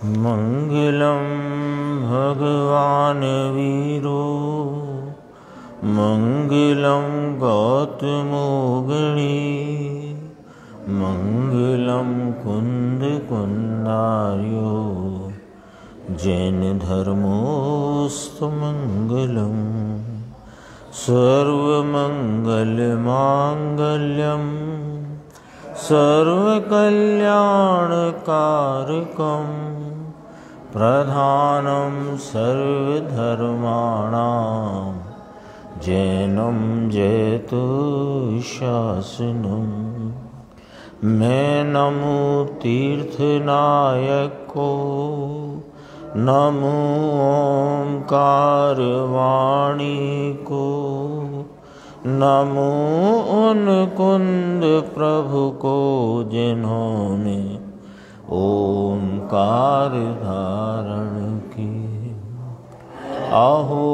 मंगलम भगवान वीरो मंगलम गौतमोगणी मंगलम कुंद कुंदार्यो जैन धर्मोस्तु मंगलम सर्वमंगल मांगल्यम सर्वकल्याणकारकं प्रधानं सर्वधर्माणां जैनं जयतु शासनं। मैं नमो तीर्थनायक को नमो ओंकार वाणी को नमो उन कुंद प्रभु को जिन्होंने ओंकार धारण की। अहो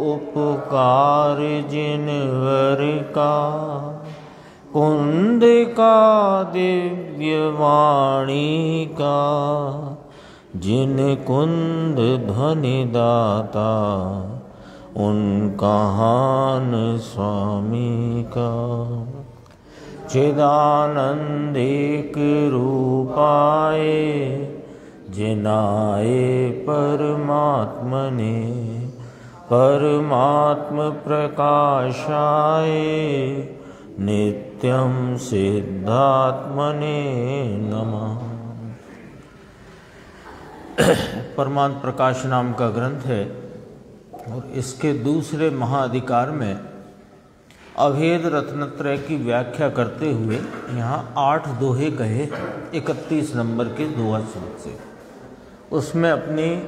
उपकार जिनवर का कुंद का दिव्य वाणी का जिन कुंद ध्वनि दाता उनका हान स्वामी का। चिदानंदिक रूपाए जिनाए परमात्मने परमात्म प्रकाशाए नित्यं सिद्धात्मने नमः। परमात्म प्रकाश नाम का ग्रंथ है और इसके दूसरे महाअधिकार में अभेद रत्नत्रय की व्याख्या करते हुए यहाँ 8 दोहे कहे 31 नंबर के दोहा सूत्र से। उसमें अपनी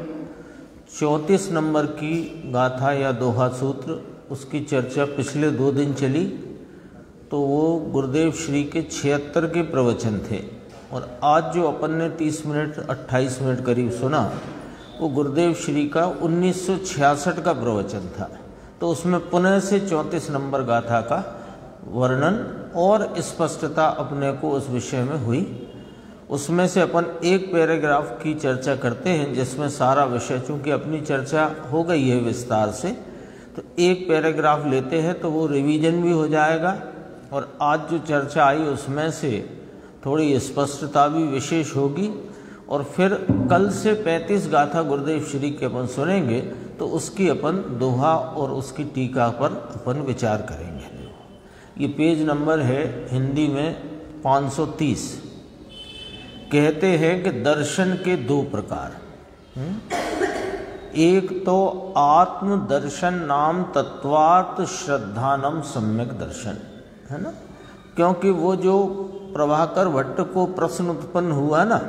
34 नंबर की गाथा या दोहा सूत्र उसकी चर्चा पिछले 2 दिन चली, तो वो गुरुदेव श्री के 76 के प्रवचन थे। और आज जो अपन ने 30 मिनट 28 मिनट करीब सुना वो गुरुदेव श्री का 1966 का प्रवचन था। तो उसमें पुनः से 34 नंबर गाथा का वर्णन और स्पष्टता अपने को उस विषय में हुई। उसमें से अपन एक पैराग्राफ की चर्चा करते हैं जिसमें सारा विषय, चूँकि अपनी चर्चा हो गई है विस्तार से, तो एक पैराग्राफ लेते हैं तो वो रिवीजन भी हो जाएगा और आज जो चर्चा आई उसमें से थोड़ी स्पष्टता भी विशेष होगी। और फिर कल से 35 गाथा गुरुदेव श्री के अपन सुनेंगे तो उसकी अपन दोहा और उसकी टीका पर अपन विचार करेंगे। ये पेज नंबर है हिंदी में 530। कहते हैं कि दर्शन के 2 प्रकार, एक तो आत्म दर्शन नाम तत्वार्थ श्रद्धानम सम्यक दर्शन है ना। क्योंकि वो जो प्रभाकर भट्ट को प्रश्न उत्पन्न हुआ ना,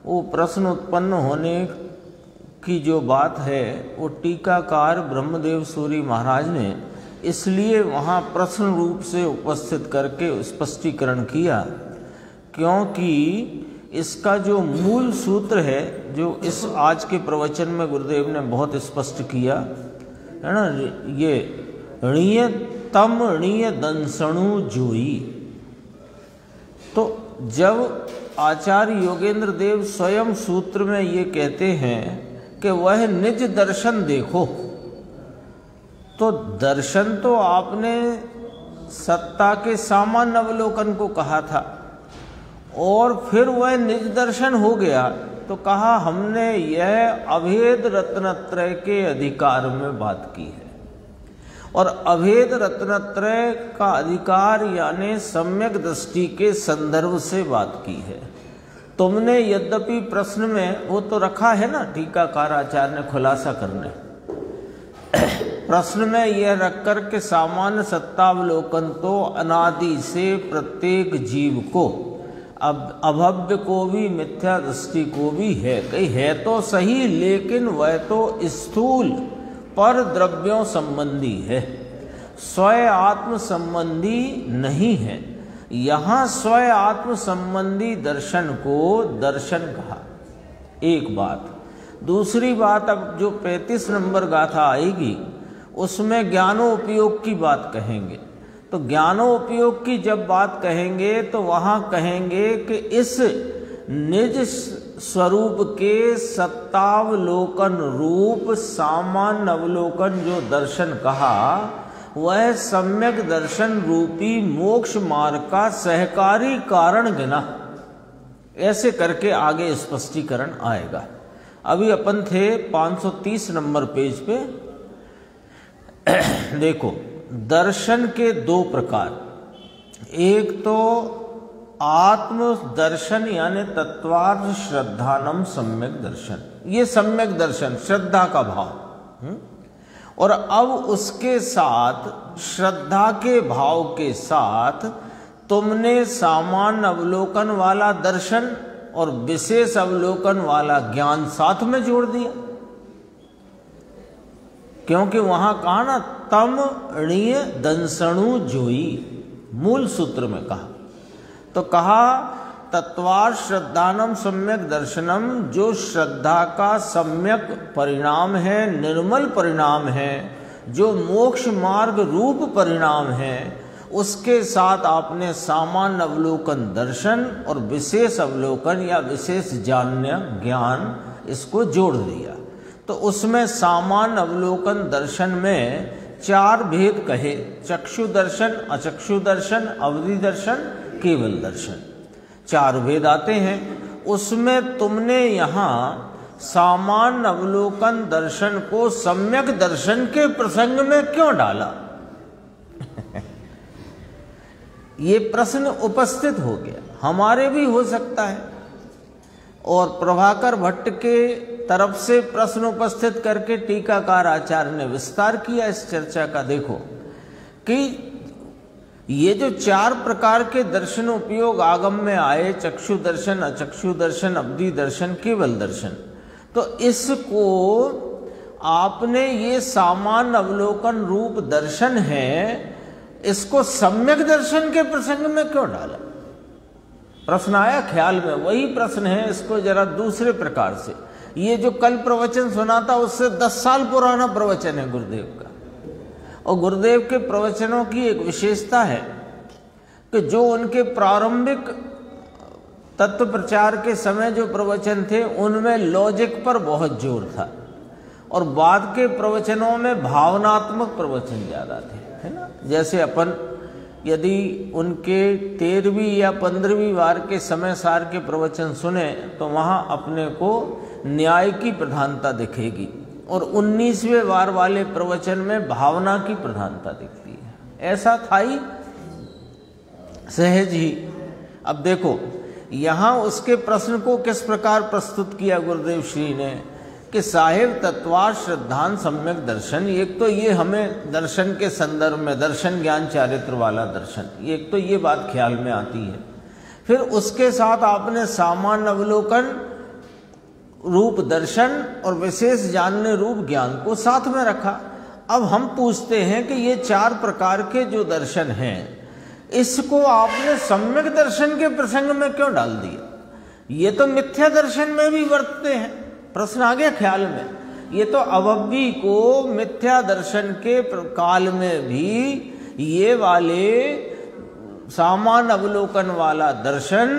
वो प्रश्न उत्पन्न होने की जो बात है वो टीकाकार ब्रह्मदेव सूरी महाराज ने इसलिए वहाँ प्रश्न रूप से उपस्थित करके स्पष्टीकरण किया, क्योंकि इसका जो मूल सूत्र है जो इस आज के प्रवचन में गुरुदेव ने बहुत स्पष्ट किया है ना, ये ऋय तम ऋय दंसणु जोई। तो जब आचार्य योगेंद्र देव स्वयं सूत्र में ये कहते हैं कि वह निज दर्शन देखो, तो दर्शन तो आपने सत्ता के सामान्य अवलोकन को कहा था और फिर वह निज दर्शन हो गया तो कहा हमने यह अभेद रत्नत्रय के अधिकार में बात की है। और अभेद रत्नत्रय का अधिकार यानी सम्यक दृष्टि के संदर्भ से बात की है। तुमने यद्यपि प्रश्न में वो तो रखा है ना, टीकाकार आचार्य ने खुलासा करने प्रश्न में यह रख कर के सामान्य सत्तावलोकन तो अनादि से प्रत्येक जीव को, अब अभव्य को भी मिथ्या दृष्टि को भी है, कहीं है तो सही लेकिन वह तो स्थूल पर द्रव्यों संबंधी है, स्वयं आत्म संबंधी नहीं है। यहाँ स्वयं आत्म संबंधी दर्शन को दर्शन कहा, एक बात। दूसरी बात, अब जो 35 नंबर गाथा आएगी उसमें ज्ञानोपयोग की बात कहेंगे। तो ज्ञानोपयोग की जब बात कहेंगे तो वहाँ कहेंगे कि इस निज स्वरूप के सत्तावलोकन रूप सामान्य अवलोकन जो दर्शन कहा, वह सम्यक दर्शन रूपी मोक्ष मार्ग का सहकारी कारण गिना। ऐसे करके आगे स्पष्टीकरण आएगा। अभी अपन थे 530 नंबर पेज पे। देखो, दर्शन के दो प्रकार, एक तो आत्म दर्शन यानी तत्वार्थ श्रद्धानम सम्यक दर्शन, ये सम्यक दर्शन श्रद्धा का भाव। और अब उसके साथ श्रद्धा के भाव के साथ तुमने सामान्य अवलोकन वाला दर्शन और विशेष अवलोकन वाला ज्ञान साथ में जोड़ दिया। क्योंकि वहां कहा ना, तम णीय दंसणु जोई, मूल सूत्र में कहा। तो कहा तत्वार्थ श्रद्धानम सम्यक दर्शनम, जो श्रद्धा का सम्यक परिणाम है, निर्मल परिणाम है, जो मोक्ष मार्ग रूप परिणाम है, उसके साथ आपने सामान्य अवलोकन दर्शन और विशेष अवलोकन या विशेष जान्य ज्ञान इसको जोड़ दिया। तो उसमें सामान्य अवलोकन दर्शन में चार भेद कहे, चक्षु दर्शन, अचक्षु दर्शन, अवधि दर्शन, केवल दर्शन, चार भेद आते हैं। उसमें तुमने यहाँ सामान्य अवलोकन दर्शन को सम्यक दर्शन के प्रसंग में क्यों डाला? ये प्रश्न उपस्थित हो गया, हमारे भी हो सकता है। और प्रभाकर भट्ट के तरफ से प्रश्न उपस्थित करके टीकाकार आचार्य ने विस्तार किया इस चर्चा का। देखो कि ये जो चार प्रकार के दर्शन उपयोग आगम में आए, चक्षु दर्शन, अचक्षु दर्शन, अवधि दर्शन, केवल दर्शन, तो इसको आपने ये सामान्य अवलोकन रूप दर्शन है, इसको सम्यक दर्शन के प्रसंग में क्यों डाला? प्रश्न आया ख्याल में, वही प्रश्न है, इसको जरा दूसरे प्रकार से। ये जो कल प्रवचन सुना था उससे 10 साल पुराना प्रवचन है गुरुदेव का। और गुरुदेव के प्रवचनों की एक विशेषता है कि जो उनके प्रारंभिक तत्व प्रचार के समय जो प्रवचन थे उनमें लॉजिक पर बहुत जोर था, और बाद के प्रवचनों में भावनात्मक प्रवचन ज्यादा थे, है ना। जैसे अपन यदि उनके 13वीं या 15वीं बार के समय सार के प्रवचन सुने तो वहाँ अपने को न्याय की प्रधानता दिखेगी, और 19वें बार वाले प्रवचन में भावना की प्रधानता दिखती है। ऐसा था ही सहज ही। अब देखो यहाँ उसके प्रश्न को किस प्रकार प्रस्तुत किया गुरुदेव श्री ने कि साहिब तत्वार्थ श्रद्धान सम्यक दर्शन, एक तो ये हमें दर्शन के संदर्भ में दर्शन ज्ञान चारित्र वाला दर्शन, एक तो ये बात ख्याल में आती है। फिर उसके साथ आपने सामान्य अवलोकन रूप दर्शन और विशेष जानने रूप ज्ञान को साथ में रखा। अब हम पूछते हैं कि ये चार प्रकार के जो दर्शन हैं, इसको आपने सम्यक दर्शन के प्रसंग में क्यों डाल दिया? ये तो मिथ्या दर्शन में भी वर्तते हैं। प्रश्न आ गया ख्याल में। ये तो अवव्वी को मिथ्या दर्शन के काल में भी ये वाले सामान्य अवलोकन वाला दर्शन,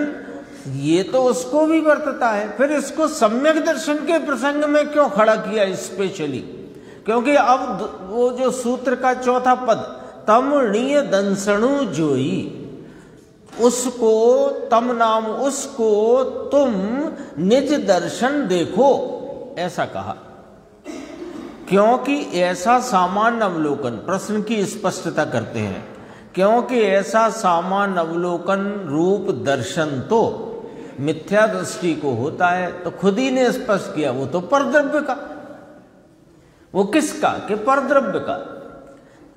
ये तो उसको भी वर्तता है। फिर इसको सम्यक दर्शन के प्रसंग में क्यों खड़ा किया स्पेशली? क्योंकि अब वो जो सूत्र का चौथा पद, तम णीय दंसणु जोई, उसको तम नाम उसको तुम निज दर्शन देखो, ऐसा कहा। क्योंकि ऐसा सामान्य अवलोकन, प्रश्न की स्पष्टता करते हैं, क्योंकि ऐसा सामान्य अवलोकन रूप दर्शन तो मिथ्या दृष्टि को होता है। तो खुद ही ने स्पष्ट किया, वो तो परद्रव्य का। वो किसका? कि परद्रव्य का।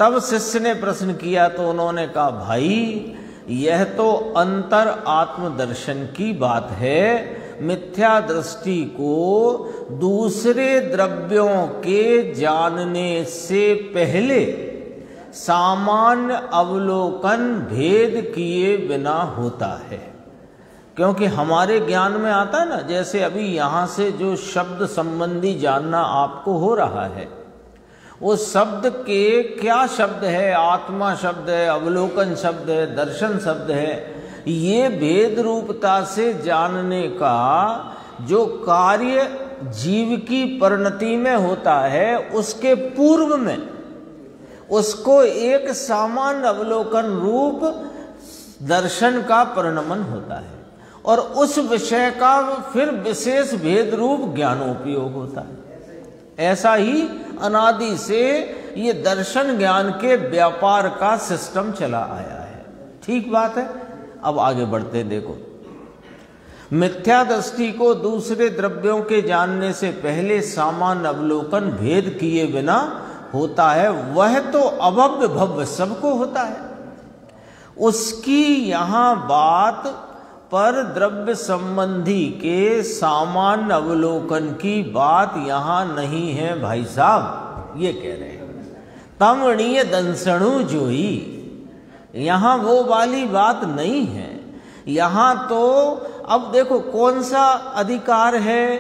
तब शिष्य ने प्रश्न किया तो उन्होंने कहा, भाई यह तो अंतर आत्मदर्शन की बात है। मिथ्या दृष्टि को दूसरे द्रव्यों के जानने से पहले सामान्य अवलोकन भेद किए बिना होता है। क्योंकि हमारे ज्ञान में आता है ना, जैसे अभी यहाँ से जो शब्द संबंधी जानना आपको हो रहा है, वो शब्द के क्या शब्द है? आत्मा शब्द है, अवलोकन शब्द है, दर्शन शब्द है। ये भेद रूपता से जानने का जो कार्य जीव की परिणति में होता है उसके पूर्व में उसको एक सामान्य अवलोकन रूप दर्शन का परिणमन होता है और उस विषय का फिर विशेष भेद रूप ज्ञानोपयोग होता है। ऐसा ही अनादि से ये दर्शन ज्ञान के व्यापार का सिस्टम चला आया है। ठीक बात है। अब आगे बढ़ते देखो, मिथ्या दृष्टि को दूसरे द्रव्यों के जानने से पहले सामान्य अवलोकन भेद किए बिना होता है, वह तो अभव्य भव्य सबको होता है। उसकी यहाँ बात पर द्रव्य संबंधी के सामान्य अवलोकन की बात यहाँ नहीं है भाई साहब, ये कह रहे हैं। तमणीय दंसणु जोई, यहाँ वो वाली बात नहीं है। यहाँ तो अब देखो कौन सा अधिकार है,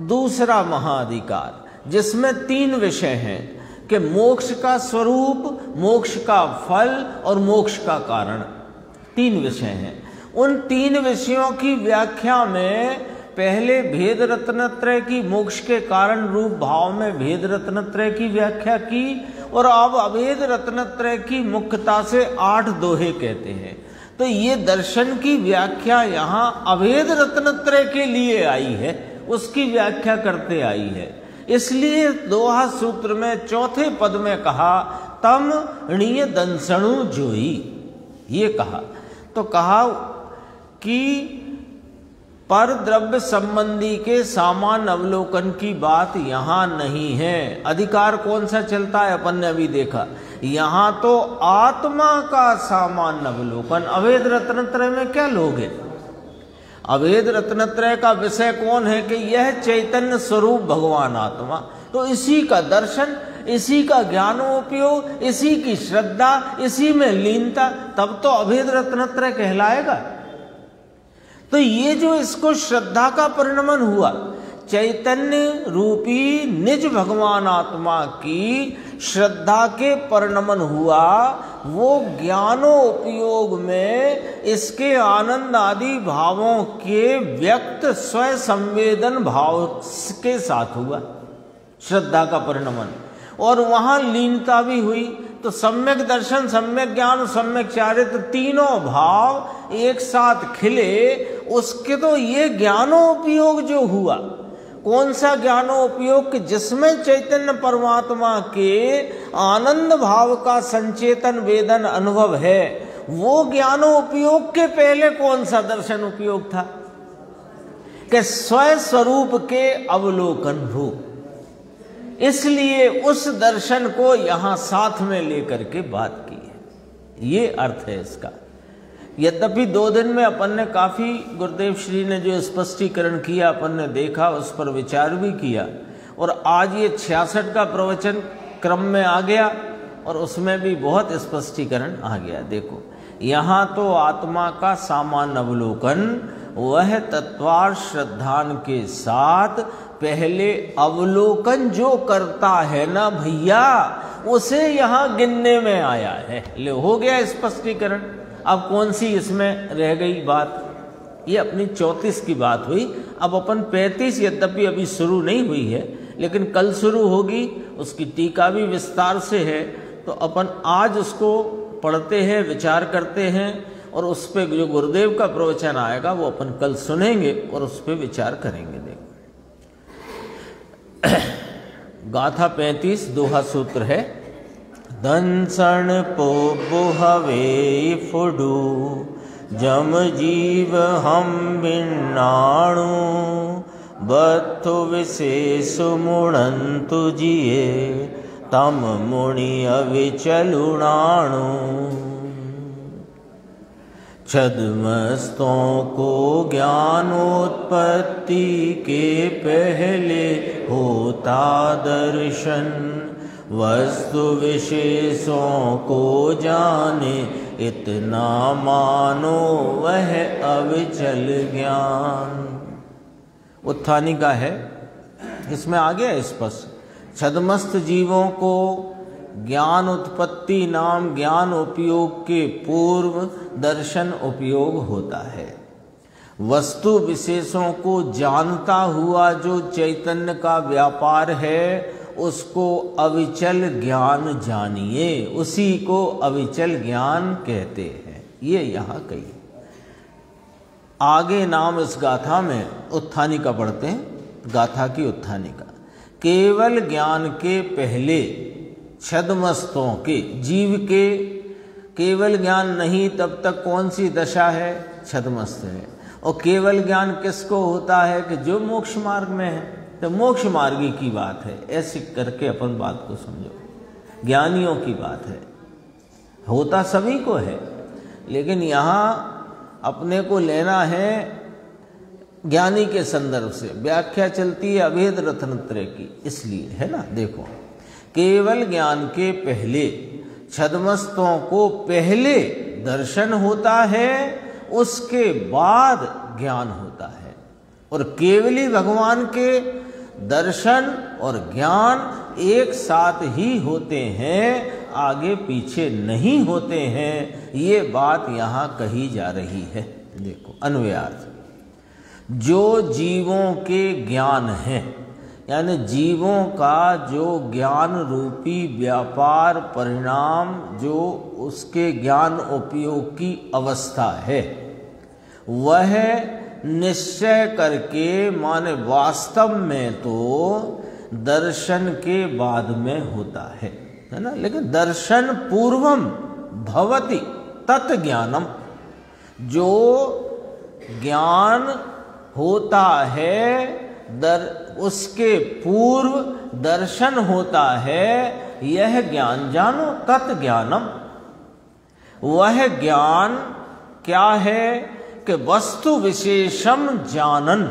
दूसरा महाअधिकार, जिसमें 3 विषय हैं कि मोक्ष का स्वरूप, मोक्ष का फल और मोक्ष का कारण। 3 विषय हैं। उन 3 विषयों की व्याख्या में पहले भेद रत्नत्रय की, मोक्ष के कारण रूप भाव में भेद रत्नत्रय की व्याख्या की और अब अभेद रत्नत्रय की मुख्यता से 8 दोहे कहते हैं। तो ये दर्शन की व्याख्या यहाँ अभेद रत्नत्रय के लिए आई है, उसकी व्याख्या करते आई है। इसलिए दोहा सूत्र में चौथे पद में कहा तम णीय दंसणु जोई, ये कहा। तो कहा कि पर द्रव्य संबंधी के सामान्य अवलोकन की बात यहाँ नहीं है। अधिकार कौन सा चलता है अपन ने अभी देखा, यहाँ तो आत्मा का सामान्य अवलोकन। अभेद रत्नत्रय में क्या लोग हैं? अभेद रत्नत्रय का विषय कौन है कि यह चैतन्य स्वरूप भगवान आत्मा, तो इसी का दर्शन, इसी का ज्ञानोपयोग, इसी की श्रद्धा, इसी में लीनता, तब तो अभेद रत्नत्रय कहलाएगा। तो ये जो इसको श्रद्धा का परिणमन हुआ, चैतन्य रूपी निज भगवान आत्मा की श्रद्धा के परिणमन हुआ, वो ज्ञानोपयोग में इसके आनंद आदि भावों के व्यक्त स्वयं संवेदन भाव के साथ हुआ श्रद्धा का परिणमन, और वहां लीनता भी हुई। तो सम्यक दर्शन, सम्यक ज्ञान, सम्यक चारित्र, तीनों भाव एक साथ खिले। उसके तो ये ज्ञानोपयोग जो हुआ, कौन सा ज्ञानोपयोग कि जिसमें चैतन्य परमात्मा के आनंद भाव का संचेतन वेदन अनुभव है, वो ज्ञानोपयोग के पहले कौन सा दर्शन उपयोग था कि स्वयं स्वरूप के अवलोकन रूप। इसलिए उस दर्शन को यहां साथ में लेकर के बात की है, ये अर्थ है इसका। यद्यपि 2 दिन में अपन ने काफी गुरुदेव श्री ने जो स्पष्टीकरण किया अपन ने देखा, उस पर विचार भी किया, और आज ये 66 का प्रवचन क्रम में आ गया और उसमें भी बहुत स्पष्टीकरण आ गया। देखो यहाँ तो आत्मा का सामान्य अवलोकन वह तत्वार्थ श्रद्धान के साथ पहले अवलोकन जो करता है ना भैया, उसे यहाँ गिनने में आया है। ले हो गया स्पष्टीकरण। अब कौन सी इसमें रह गई बात? ये अपनी 34 की बात हुई। अब अपन 35 यद्यपि अभी शुरू नहीं हुई है, लेकिन कल शुरू होगी, उसकी टीका भी विस्तार से है, तो अपन आज उसको पढ़ते हैं, विचार करते हैं, और उस पर जो गुरुदेव का प्रवचन आएगा वो अपन कल सुनेंगे और उस पर विचार करेंगे। देखो गाथा 35 दोहा सूत्र है, दंसण पो बुहवे फुडू जम जीव हम बिन्नाणु बत्थु विशेष मुणंतु जिये तम मुनि अविचलुणाणु। छद्मस्तों को ज्ञानोत्पत्ति के पहले होता दर्शन, वस्तु विशेषों को जाने इतना मानो वह अविचल ज्ञान। उत्थानी का है, इसमें आ गया स्पष्ट। छद्मस्त जीवों को ज्ञान उत्पत्ति नाम ज्ञान उपयोग के पूर्व दर्शन उपयोग होता है। वस्तु विशेषों को जानता हुआ जो चैतन्य का व्यापार है उसको अविचल ज्ञान जानिए, उसी को अविचल ज्ञान कहते हैं। ये यहाँ कही। आगे नाम इस गाथा में उत्थानिका पढ़ते हैं, गाथा की उत्थानिका। केवल ज्ञान के पहले छद्मस्तों के, जीव के केवल ज्ञान नहीं तब तक कौन सी दशा है? छद्मस्त है। और केवल ज्ञान किसको होता है? कि जो मोक्ष मार्ग में है। तो मोक्ष मार्गी की बात है, ऐसे करके अपन बात को समझो। ज्ञानियों की बात है, होता सभी को है, लेकिन यहाँ अपने को लेना है ज्ञानी के संदर्भ से। व्याख्या चलती है अभेद रत्नत्रय की, इसलिए है ना। देखो, केवल ज्ञान के पहले छद्मस्तों को पहले दर्शन होता है, उसके बाद ज्ञान होता है। और केवली भगवान के दर्शन और ज्ञान एक साथ ही होते हैं, आगे पीछे नहीं होते हैं। ये बात यहाँ कही जा रही है। देखो अन्वयार्थ, जो जीवों के ज्ञान है, यानी जीवों का जो ज्ञान रूपी व्यापार परिणाम, जो उसके ज्ञान उपयोग की अवस्था है, वह निश्चय करके माने वास्तव में तो दर्शन के बाद में होता है ना। लेकिन दर्शन पूर्वम भवति तत्ज्ञानम, जो ज्ञान होता है उसके पूर्व दर्शन होता है, यह ज्ञान जानो। तत्ज्ञानम, वह ज्ञान क्या है? कि वस्तु विशेषम जानन,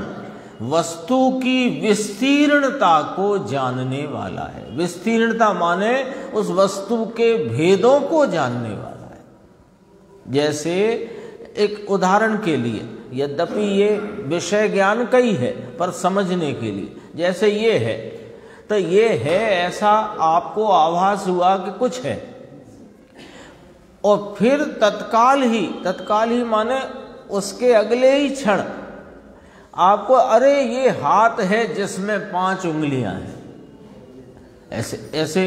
वस्तु की विस्तीर्णता को जानने वाला है। विस्तीर्णता माने उस वस्तु के भेदों को जानने वाला है। जैसे एक उदाहरण के लिए, यद्यपि ये विषय ज्ञान कई है पर समझने के लिए, जैसे ये है तो ये है, ऐसा आपको आभास हुआ कि कुछ है, और फिर तत्काल ही माने उसके अगले ही क्षण आपको, अरे ये हाथ है जिसमें 5 उंगलियां हैं, ऐसे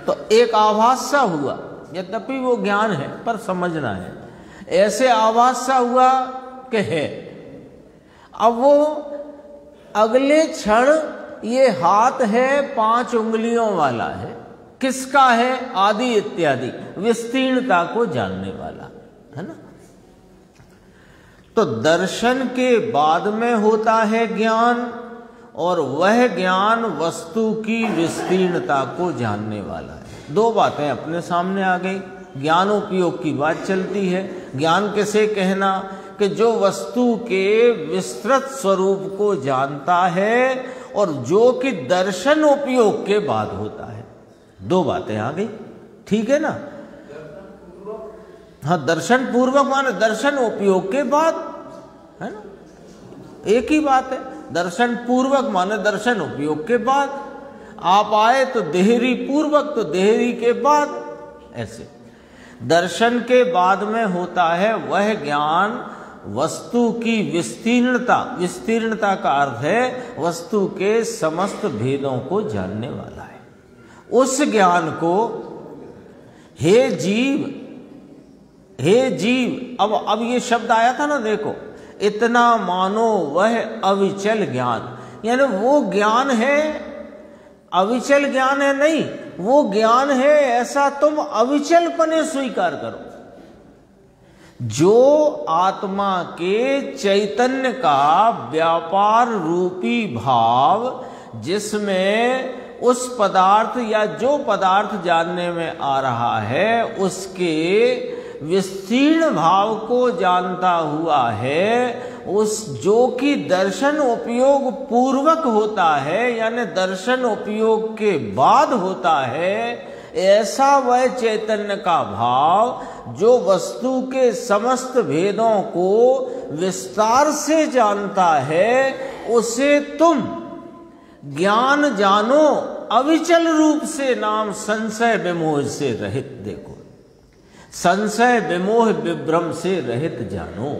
तो एक आभास सा हुआ, यद्यपि वो ज्ञान है पर समझना है। ऐसे आभास सा हुआ कि है। अब वो अगले क्षण ये हाथ है 5 उंगलियों वाला है, किसका है? आदि इत्यादि विस्तीर्णता को जानने वाला है ना। तो दर्शन के बाद में होता है ज्ञान, और वह ज्ञान वस्तु की विस्तीर्णता को जानने वाला है। दो बातें अपने सामने आ गई। ज्ञानोपयोग की बात चलती है। ज्ञान किसे कहना? कि जो वस्तु के विस्तृत स्वरूप को जानता है और जो कि दर्शन उपयोग के बाद होता है। दो बातें आ गई, ठीक है ना। हाँ, दर्शन पूर्वक माने दर्शन उपयोग के बाद, है ना, एक ही बात है। दर्शन पूर्वक माने दर्शन उपयोग के बाद। आप आए तो देहरी पूर्वक, तो देहरी के बाद, ऐसे। दर्शन के बाद में होता है वह ज्ञान वस्तु की विस्तीर्णता का अर्थ है वस्तु के समस्त भेदों को जानने वाला है। उस ज्ञान को हे जीव, अब ये शब्द आया था ना, देखो, इतना मानो वह अविचल ज्ञान, यानी वो ज्ञान है, अविचल ज्ञान है नहीं, वो ज्ञान है ऐसा तुम अविचलपने स्वीकार करो। जो आत्मा के चैतन्य का व्यापार रूपी भाव, जिसमें उस पदार्थ या जो पदार्थ जानने में आ रहा है उसके विस्तीर्ण भाव को जानता हुआ है, उस जो कि दर्शन उपयोग पूर्वक होता है, यानी दर्शन उपयोग के बाद होता है, ऐसा वह चैतन्य का भाव जो वस्तु के समस्त भेदों को विस्तार से जानता है, उसे तुम ज्ञान जानो अविचल रूप से, नाम संशय विमोह से रहित। देखो, संशय विमोह विभ्रम से रहित जानो।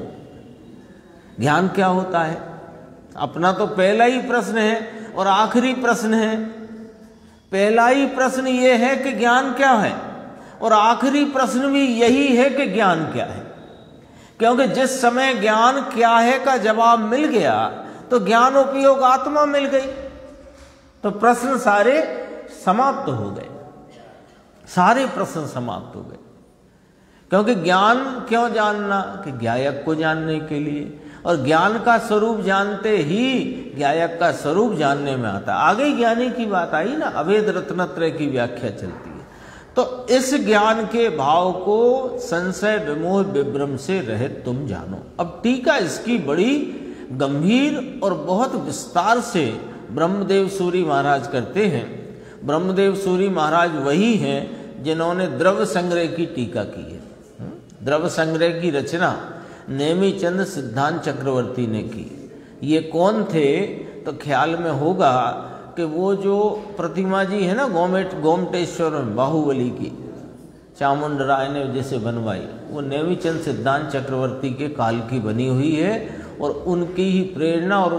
ज्ञान क्या होता है? अपना तो पहला ही प्रश्न है और आखिरी प्रश्न है। पहला ही प्रश्न ये है कि ज्ञान क्या है, और आखिरी प्रश्न भी यही है कि ज्ञान क्या है। क्योंकि जिस समय ज्ञान क्या है का जवाब मिल गया तो ज्ञान उपयोग आत्मा मिल गई, तो प्रश्न सारे समाप्त हो गए, सारे प्रश्न समाप्त हो गए। क्योंकि ज्ञान क्यों जानना? कि ज्ञायक को जानने के लिए, और ज्ञान का स्वरूप जानते ही ज्ञायक का स्वरूप जानने में आता है। आगे ज्ञानी की बात आई ना, अभेद रत्नत्रय की व्याख्या चलती है। तो इस ज्ञान के भाव को संशय विमोह विभ्रम से रहित तुम जानो। अब टीका इसकी बड़ी गंभीर और बहुत विस्तार से ब्रह्मदेव सूरी महाराज करते हैं। ब्रह्मदेव सूरी महाराज वही हैं जिन्होंने द्रव्य संग्रह की टीका की है। द्रव्य संग्रह की रचना नेमिचंद सिद्धांत चक्रवर्ती ने की। ये कौन थे? तो ख्याल में होगा कि वो जो प्रतिमा जी है ना गोमटेश्वर में बाहुबली की, चामुंड राय ने जैसे बनवाई, वो नेमिचंद सिद्धांत चक्रवर्ती के काल की बनी हुई है, और उनकी ही प्रेरणा और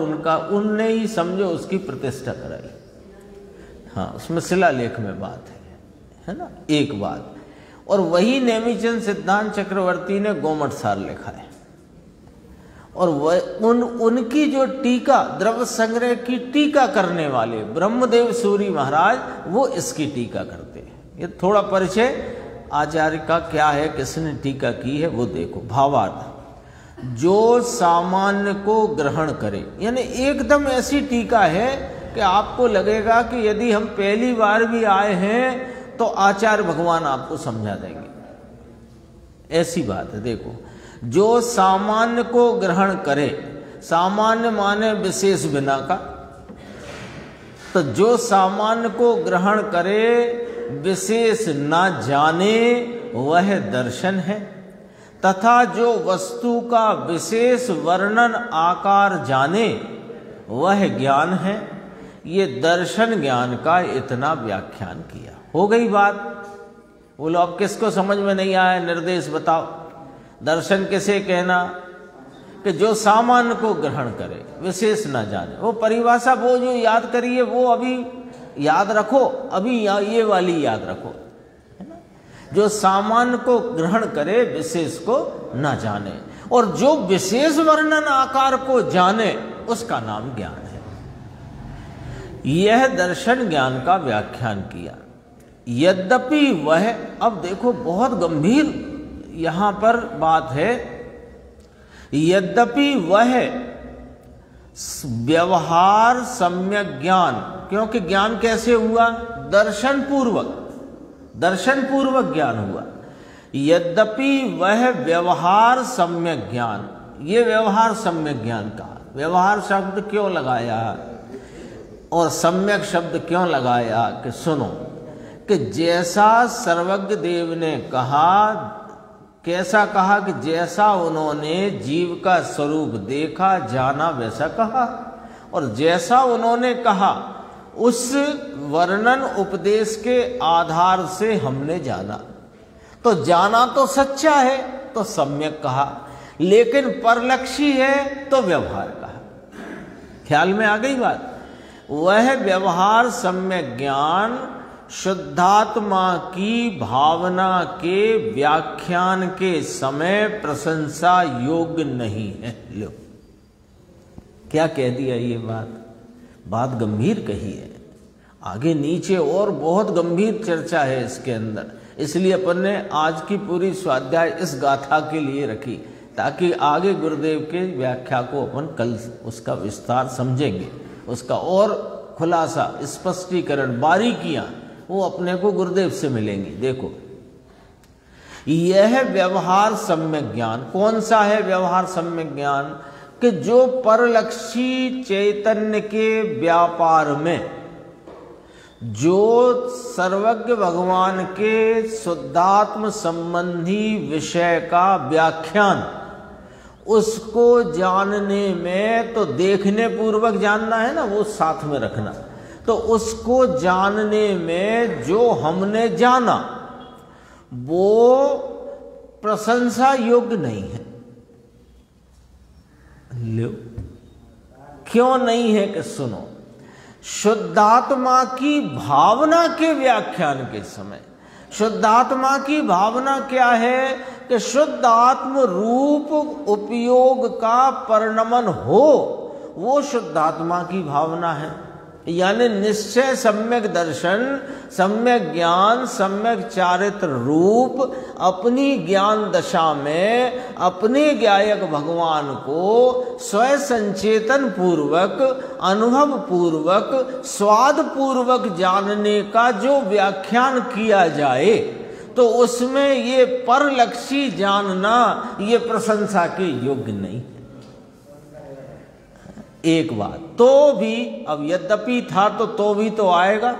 उनने ही समझो उसकी प्रतिष्ठा कराई। हाँ, उसमें शिलालेख में बात है ना, एक बात। और वही नेमिचंद सिद्धांत चक्रवर्ती ने गोमट सार लिखा है, और उनकी जो टीका, द्रव्य संग्रह की टीका करने वाले ब्रह्मदेव सूरी महाराज, वो इसकी टीका करते हैं। ये थोड़ा परिचय आचार्य का क्या है, किसने टीका की है, वो देखो। भावार्थ, जो सामान्य को ग्रहण करे, यानी एकदम ऐसी टीका है कि आपको लगेगा कि यदि हम पहली बार भी आए हैं तो आचार्य भगवान आपको समझा देंगे, ऐसी बात है। देखो, जो सामान्य को ग्रहण करे, सामान्य माने विशेष बिना का, तो जो सामान्य को ग्रहण करे विशेष ना जाने वह दर्शन है, तथा जो वस्तु का विशेष वर्णन आकार जाने वह ज्ञान है। ये दर्शन ज्ञान का इतना व्याख्यान किया। हो गई बात। बोलो अब किसको समझ में नहीं आया, निर्देश बताओ। दर्शन किसे कहना? कि जो सामान्य को ग्रहण करे, विशेष ना जाने। वो परिभाषा वो जो याद करिए वो अभी याद रखो, अभी ये वाली याद रखो, है ना। जो सामान्य को ग्रहण करे, विशेष को ना जाने, और जो विशेष वर्णन आकार को जाने उसका नाम ज्ञान है। यह दर्शन ज्ञान का व्याख्यान किया। यद्यपि वह, अब देखो बहुत गंभीर यहां पर बात है, यद्यपि वह व्यवहार सम्यक ज्ञान, क्योंकि ज्ञान कैसे हुआ? दर्शन पूर्वक ज्ञान हुआ। यद्यपि वह व्यवहार सम्यक ज्ञान, ये व्यवहार सम्यक ज्ञान का, व्यवहार शब्द क्यों लगाया और सम्यक शब्द क्यों लगाया? कि सुनो, कि जैसा सर्वज्ञ देव ने कहा, कैसा कहा? कि जैसा उन्होंने जीव का स्वरूप देखा जाना वैसा कहा, और जैसा उन्होंने कहा उस वर्णन उपदेश के आधार से हमने जाना। तो जाना तो सच्चा है तो सम्यक कहा, लेकिन परलक्षी है तो व्यवहार कहा। ख्याल में आ गई बात? वह व्यवहार सम्यक ज्ञान शुद्धात्मा की भावना के व्याख्यान के समय प्रशंसा योग्य नहीं है। लो, क्या कह दिया ये बात गंभीर कही है। आगे नीचे और बहुत गंभीर चर्चा है इसके अंदर, इसलिए अपन ने आज की पूरी स्वाध्याय इस गाथा के लिए रखी, ताकि आगे गुरुदेव के व्याख्या को अपन कल उसका विस्तार समझेंगे, उसका और खुलासा, स्पष्टीकरण, बारीकियां वो अपने को गुरुदेव से मिलेंगी। देखो, यह व्यवहार सम्यक ज्ञान कौन सा है? व्यवहार सम्यक ज्ञान कि जो परलक्षी चैतन्य के व्यापार में, जो सर्वज्ञ भगवान के शुद्धात्म संबंधी विषय का व्याख्यान, उसको जानने में तो देखने पूर्वक जानना है ना, वो साथ में रखना। तो उसको जानने में जो हमने जाना वो प्रशंसा योग्य नहीं है। लो, क्यों नहीं है कि सुनो, शुद्धात्मा की भावना के व्याख्यान के समय, शुद्धात्मा की भावना क्या है कि शुद्ध आत्म रूप उपयोग का परिणमन हो, वो शुद्धात्मा की भावना है। यानी निश्चय, सम्यक दर्शन, सम्यक ज्ञान, सम्यक चारित्र रूप अपनी ज्ञान दशा में अपने ज्ञायक भगवान को स्वयं संचेतन पूर्वक, अनुभव पूर्वक, स्वाद पूर्वक जानने का जो व्याख्यान किया जाए, तो उसमें ये परलक्षी जानना ये प्रशंसा के योग्य नहीं है। एक बात तो भी, अब यद्यपि था तो भी तो आएगा,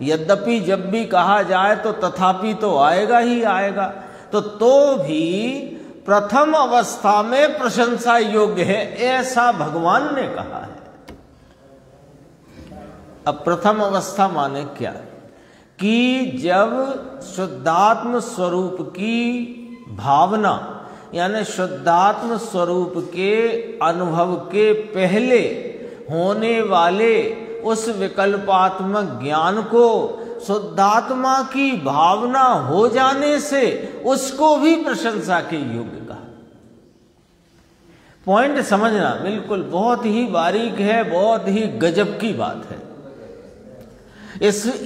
यद्यपि जब भी कहा जाए तो तथापि तो आएगा ही आएगा, तो भी प्रथम अवस्था में प्रशंसा योग्य है, ऐसा भगवान ने कहा है। अब प्रथम अवस्था माने क्या कि जब शुद्धात्म स्वरूप की भावना, यानी शुद्धात्म स्वरूप के अनुभव के पहले होने वाले उस विकल्पात्मक ज्ञान को शुद्धात्मा की भावना हो जाने से उसको भी प्रशंसा के योग्य कहा। पॉइंट समझना बिल्कुल बहुत ही बारीक है, बहुत ही गजब की बात है।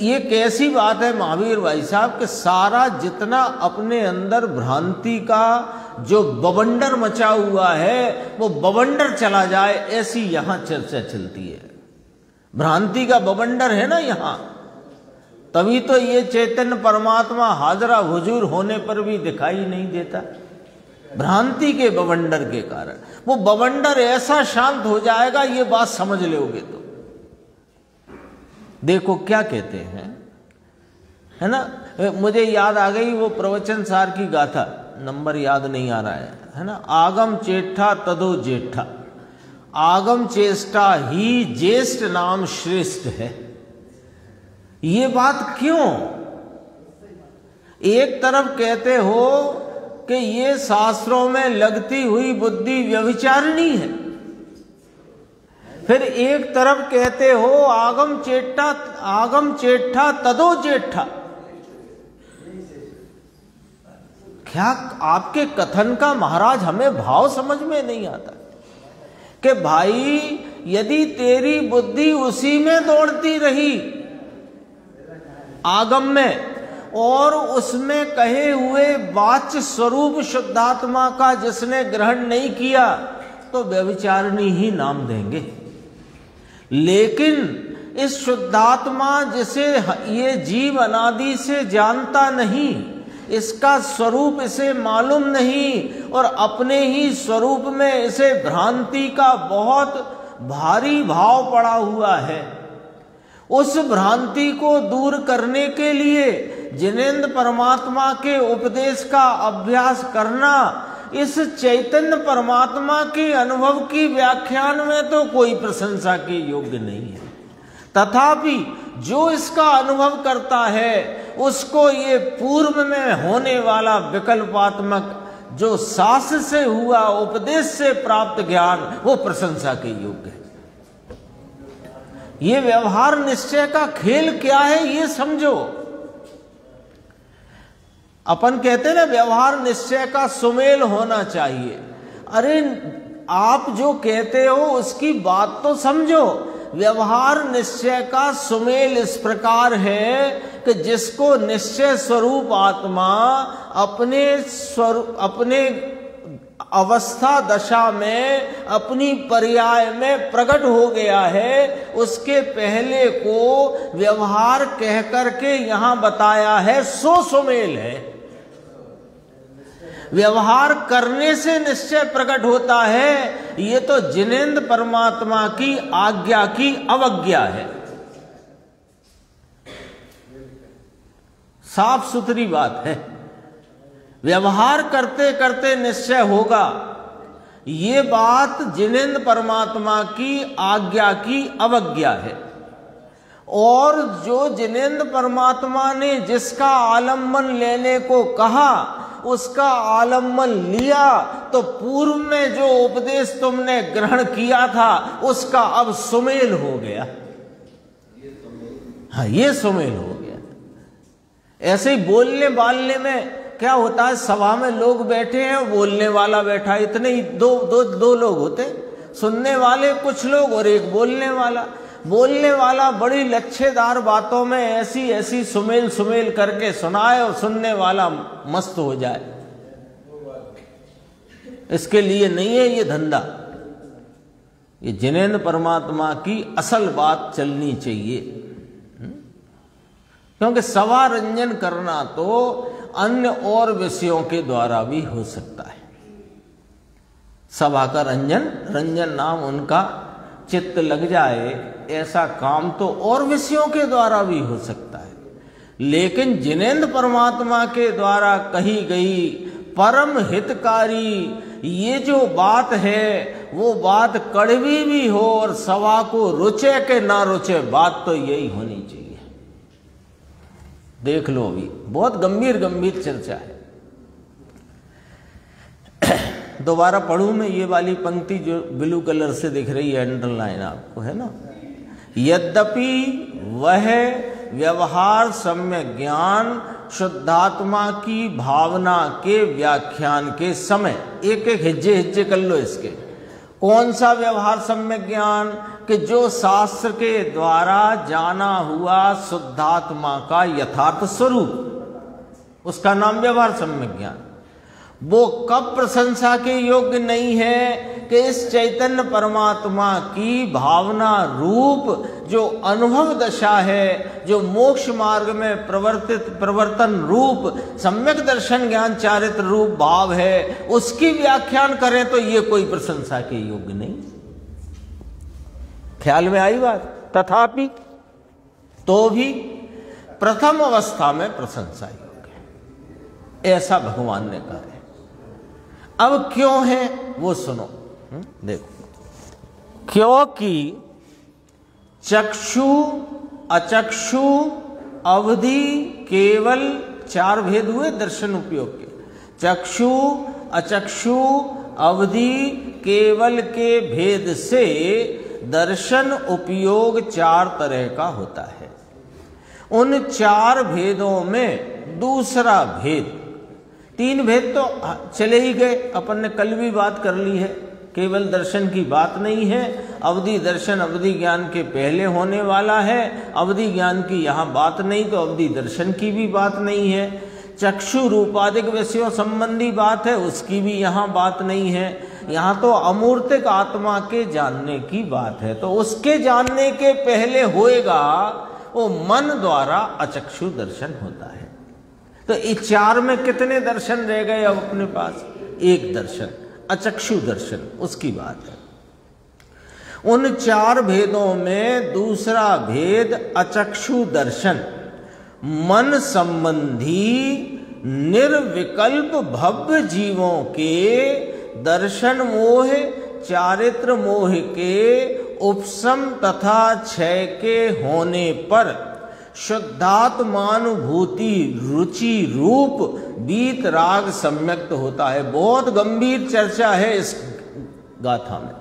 ये कैसी बात है महावीर भाई साहब कि सारा जितना अपने अंदर भ्रांति का जो बवंडर मचा हुआ है वो बवंडर चला जाए, ऐसी यहां चर्चा चलती है। भ्रांति का बवंडर है ना यहां, तभी तो ये चैतन्य परमात्मा हाजरा हुजूर होने पर भी दिखाई नहीं देता, भ्रांति के बवंडर के कारण। वो बवंडर ऐसा शांत हो जाएगा, ये बात समझ लोगे तो। देखो क्या कहते हैं, है ना, मुझे याद आ गई वो प्रवचन सार की गाथा, नंबर याद नहीं आ रहा है ना, आगम चेष्टा तदो जेठा, आगम चेष्टा ही ज्येष्ठ नाम श्रेष्ठ है। ये बात क्यों? एक तरफ कहते हो कि ये शास्त्रों में लगती हुई बुद्धि व्यभिचारिणी है, फिर एक तरफ कहते हो आगम चेष्टा तदो जेठा। क्या आपके कथन का महाराज हमें भाव समझ में नहीं आता कि भाई यदि तेरी बुद्धि उसी में दौड़ती रही आगम में, और उसमें कहे हुए वाच्य स्वरूप शुद्धात्मा का जिसने ग्रहण नहीं किया, तो व्यभिचारिणी ही नाम देंगे। लेकिन इस शुद्धात्मा जिसे ये जीव अनादि से जानता नहीं, इसका स्वरूप इसे मालूम नहीं, और अपने ही स्वरूप में इसे भ्रांति का बहुत भारी भाव पड़ा हुआ है, उस भ्रांति को दूर करने के लिए जिनेंद्र परमात्मा के उपदेश का अभ्यास करना इस चैतन्य परमात्मा के अनुभव की व्याख्यान में तो कोई प्रशंसा के योग्य नहीं है। तथापि जो इसका अनुभव करता है उसको ये पूर्व में होने वाला विकल्पात्मक जो शास्त्र से हुआ उपदेश से प्राप्त ज्ञान वो प्रशंसा के योग्य है। ये व्यवहार निश्चय का खेल क्या है ये समझो। अपन कहते हैं ना व्यवहार निश्चय का सुमेल होना चाहिए। अरे आप जो कहते हो उसकी बात तो समझो। व्यवहार निश्चय का सुमेल इस प्रकार है कि जिसको निश्चय स्वरूप आत्मा अपने अवस्था दशा में अपनी पर्याय में प्रकट हो गया है, उसके पहले को व्यवहार कह करके यहां बताया है, सो सुमेल है। व्यवहार करने से निश्चय प्रकट होता है, ये तो जिनेंद्र परमात्मा की आज्ञा की अवज्ञा है। साफ सुथरी बात है। व्यवहार करते करते निश्चय होगा, ये बात जिनेंद्र परमात्मा की आज्ञा की अवज्ञा है। और जो जिनेंद्र परमात्मा ने जिसका आलम्बन लेने को कहा उसका आलम्बन लिया तो पूर्व में जो उपदेश तुमने ग्रहण किया था उसका अब सुमेल हो गया। हाँ, ये सुमेल हो गया। ऐसे ही बोलने बालने में क्या होता है, सभा में लोग बैठे हैं, बोलने वाला बैठा, इतने ही दो लोग होते, सुनने वाले कुछ लोग और एक बोलने वाला। बोलने वाला बड़ी लच्छेदार बातों में ऐसी ऐसी सुमेल सुमेल करके सुनाए और सुनने वाला मस्त हो जाए। इसके लिए नहीं है ये धंधा। ये जिनेंद्र परमात्मा की असल बात चलनी चाहिए, क्योंकि सभा रंजन करना तो अन्य और विषयों के द्वारा भी हो सकता है। सभा का रंजन नाम उनका चित्त लग जाए, ऐसा काम तो और विषयों के द्वारा भी हो सकता है। लेकिन जिनेंद्र परमात्मा के द्वारा कही गई परम हितकारी ये जो बात है, वो बात कड़वी भी हो और सभा को रुचे के ना रुचे, बात तो यही होनी चाहिए। देख लो, अभी बहुत गंभीर चर्चा है। दोबारा पढ़ूं मैं ये वाली पंक्ति जो ब्लू कलर से दिख रही है, अंडरलाइन आपको है ना। यद्यपि वह व्यवहार सम्यक ज्ञान शुद्धात्मा की भावना के व्याख्यान के समय, एक एक हिज्जे कर लो इसके। कौन सा व्यवहार सम्यक ज्ञान? कि जो शास्त्र के द्वारा जाना हुआ शुद्धात्मा का यथार्थ स्वरूप, उसका नाम व्यवहार सम्यक ज्ञान। वो कब प्रशंसा के योग्य नहीं है कि इस चैतन्य परमात्मा की भावना रूप जो अनुभव दशा है, जो मोक्ष मार्ग में प्रवर्तन रूप सम्यक दर्शन ज्ञान चारित्र रूप भाव है, उसकी व्याख्यान करें तो ये कोई प्रशंसा के योग्य नहीं। ख्याल में आई बात? तथापि तो भी प्रथम अवस्था में प्रशंसा योग्य, ऐसा भगवान ने कहा है। अब क्यों है वो सुनो, देखो। क्योंकि चक्षु अचक्षु अवधि केवल 4 भेद हुए दर्शन उपयोग के। चक्षु अचक्षु अवधि केवल के भेद से दर्शन उपयोग 4 तरह का होता है। उन 4 भेदों में दूसरा भेद, 3 भेद तो चले ही गए, अपन ने कल भी बात कर ली है। केवल दर्शन की बात नहीं है, अवधि दर्शन अवधि ज्ञान के पहले होने वाला है। अवधि ज्ञान की यहाँ बात नहीं तो अवधि दर्शन की भी बात नहीं है। चक्षु रूपाधिक विषयों संबंधी बात है, उसकी भी यहाँ बात नहीं है। यहाँ तो अमूर्तिक आत्मा के जानने की बात है, तो उसके जानने के पहले होएगा वो मन द्वारा अचक्षु दर्शन होता है। तो इस 4 में कितने दर्शन रह गए अब अपने पास? एक दर्शन, अचक्षु दर्शन, उसकी बात है। उन 4 भेदों में दूसरा भेद अचक्षु दर्शन मन संबंधी निर्विकल्प भव्य जीवों के दर्शन मोह चारित्र मोह के उपशम तथा क्षय के होने पर शुद्धात्मानुभूति रुचि रूप बीत राग सम्यक्त होता है। बहुत गंभीर चर्चा है इस गाथा में।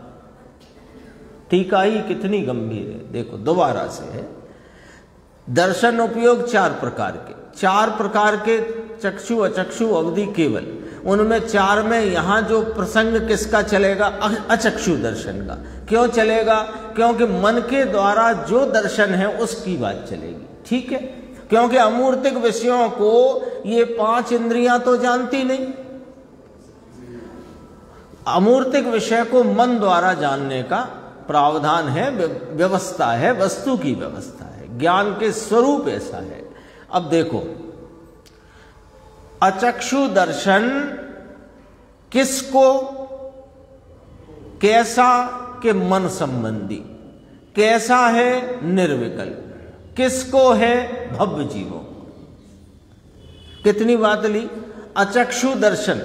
टीका ही कितनी गंभीर है, देखो दोबारा से है। दर्शन उपयोग 4 प्रकार के, 4 प्रकार के चक्षु अचक्षु अवधि केवल। उनमें 4 में यहां जो प्रसंग किसका चलेगा? अचक्षु दर्शन का। क्यों चलेगा? क्योंकि मन के द्वारा जो दर्शन है उसकी बात चलेगी, ठीक है। क्योंकि अमूर्तिक विषयों को ये 5 इंद्रियां तो जानती नहीं। अमूर्तिक विषय को मन द्वारा जानने का प्रावधान है, व्यवस्था है, वस्तु की व्यवस्था है, ज्ञान के स्वरूप ऐसा है। अब देखो, अचक्षु दर्शन किसको, कैसा के मन संबंधी, कैसा है निर्विकल्प, किसको है भव्य जीवों। कितनी बात ली? अचक्षु दर्शन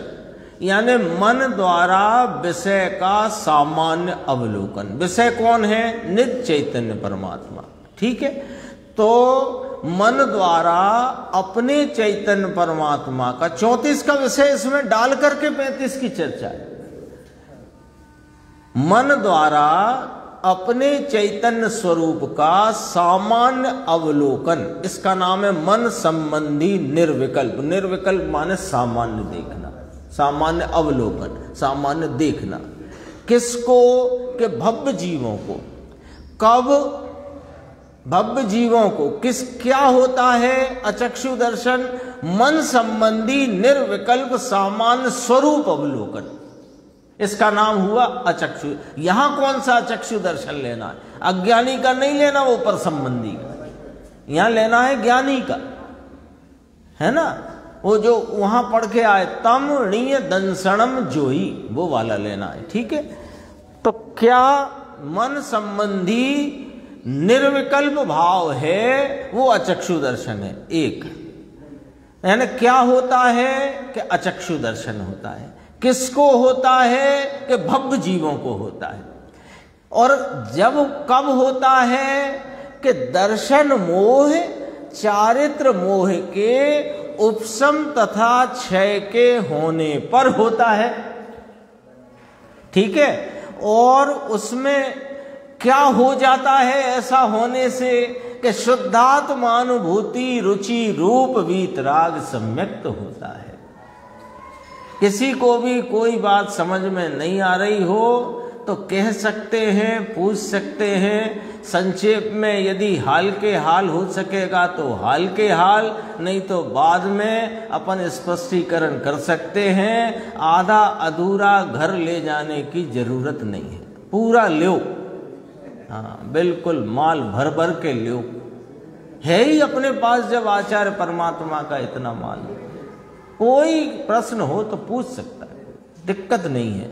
यानी मन द्वारा विषय का सामान्य अवलोकन। विषय कौन है? नित्य चैतन्य परमात्मा, ठीक है। तो मन द्वारा अपने चैतन्य परमात्मा का 34 का विषय इसमें डाल करके 35 की चर्चा है। मन द्वारा अपने चैतन्य स्वरूप का सामान्य अवलोकन, इसका नाम है मन संबंधी निर्विकल्प। निर्विकल्प माने सामान्य देखना, सामान्य अवलोकन, सामान्य देखना। किसको? कि भव्य जीवों को। कब? भव्य जीवों को। क्या होता है अचक्षु दर्शन? मन संबंधी निर्विकल्प सामान्य स्वरूप अवलोकन, इसका नाम हुआ अचक्षु। यहां कौन सा अचक्षु दर्शन लेना है? अज्ञानी का नहीं लेना, वो पर संबंधी का। यहां लेना है ज्ञानी का, है ना? वो जो वहां पढ़ के आए तम णीय दंसणम जोई, वो वाला लेना है। ठीक है, तो क्या मन संबंधी निर्विकल्प भाव है, वो अचक्षु दर्शन है। एक यानी क्या होता है कि अचक्षु दर्शन होता है। किसको होता है? कि भव्य जीवों को होता है। और जब कब होता है? कि दर्शन मोह चारित्र मोह के उपशम तथा क्षय के होने पर होता है। ठीक है, और उसमें क्या हो जाता है ऐसा होने से? कि शुद्धात्मानुभूति रुचि रूप वीतराग सम्यक्त होता है। किसी को भी कोई बात समझ में नहीं आ रही हो तो कह सकते हैं, पूछ सकते हैं। संक्षेप में यदि हाल के हाल हो सकेगा तो हाल के हाल, नहीं तो बाद में अपन स्पष्टीकरण कर सकते हैं। आधा अधूरा घर ले जाने की जरूरत नहीं है, पूरा लो। हाँ बिल्कुल, माल भर भर के लो। है ही अपने पास जब आचार्य परमात्मा का इतना माल। कोई प्रश्न हो तो पूछ सकता है, दिक्कत नहीं है।